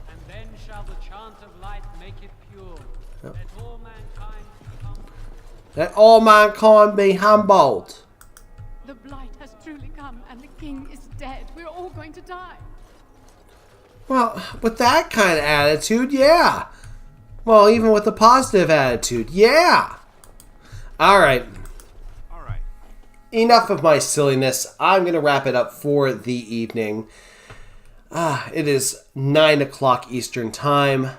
And then shall the chant of light make it pure. Oh. Let all mankind be humbled. The blight has truly come, and the king is dead. We're all going to die. Well, with that kind of attitude, yeah. Well, even with a positive attitude, yeah. All right. Enough of my silliness. I'm going to wrap it up for the evening. It is 9 o'clock Eastern Time.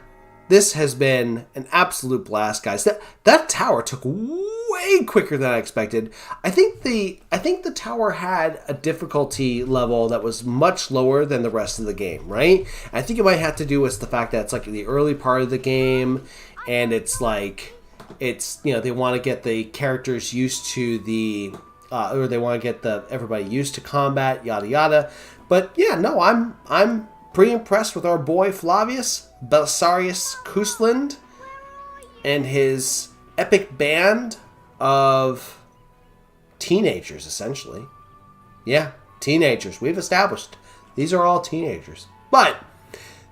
This has been an absolute blast, guys. That tower took way quicker than I expected. I think the tower had a difficulty level that was much lower than the rest of the game, right? I think it might have to do with the fact that it's like the early part of the game, and it's like they want to get the characters used to the or they want to get everybody used to combat, yada yada. But yeah, no, I'm pretty impressed with our boy Flavius Belisarius Cousland and his epic band of teenagers, essentially. Yeah, teenagers. We've established these are all teenagers. But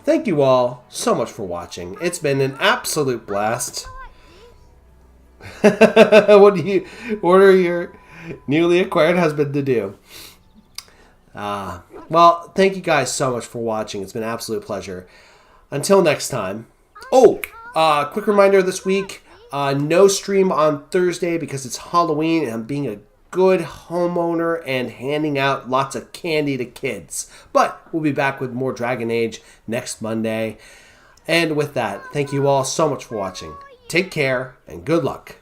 thank you all so much for watching. It's been an absolute blast. What do you order your newly acquired husband to do? Well, thank you guys so much for watching. It's been an absolute pleasure. Until next time. Quick reminder this week, no stream on Thursday because it's Halloween and I'm being a good homeowner and handing out lots of candy to kids. But we'll be back with more Dragon Age next Monday. And with that, thank you all so much for watching. Take care and good luck.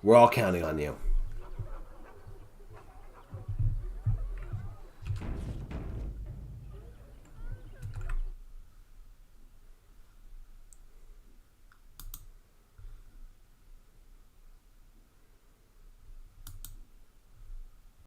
We're all counting on you.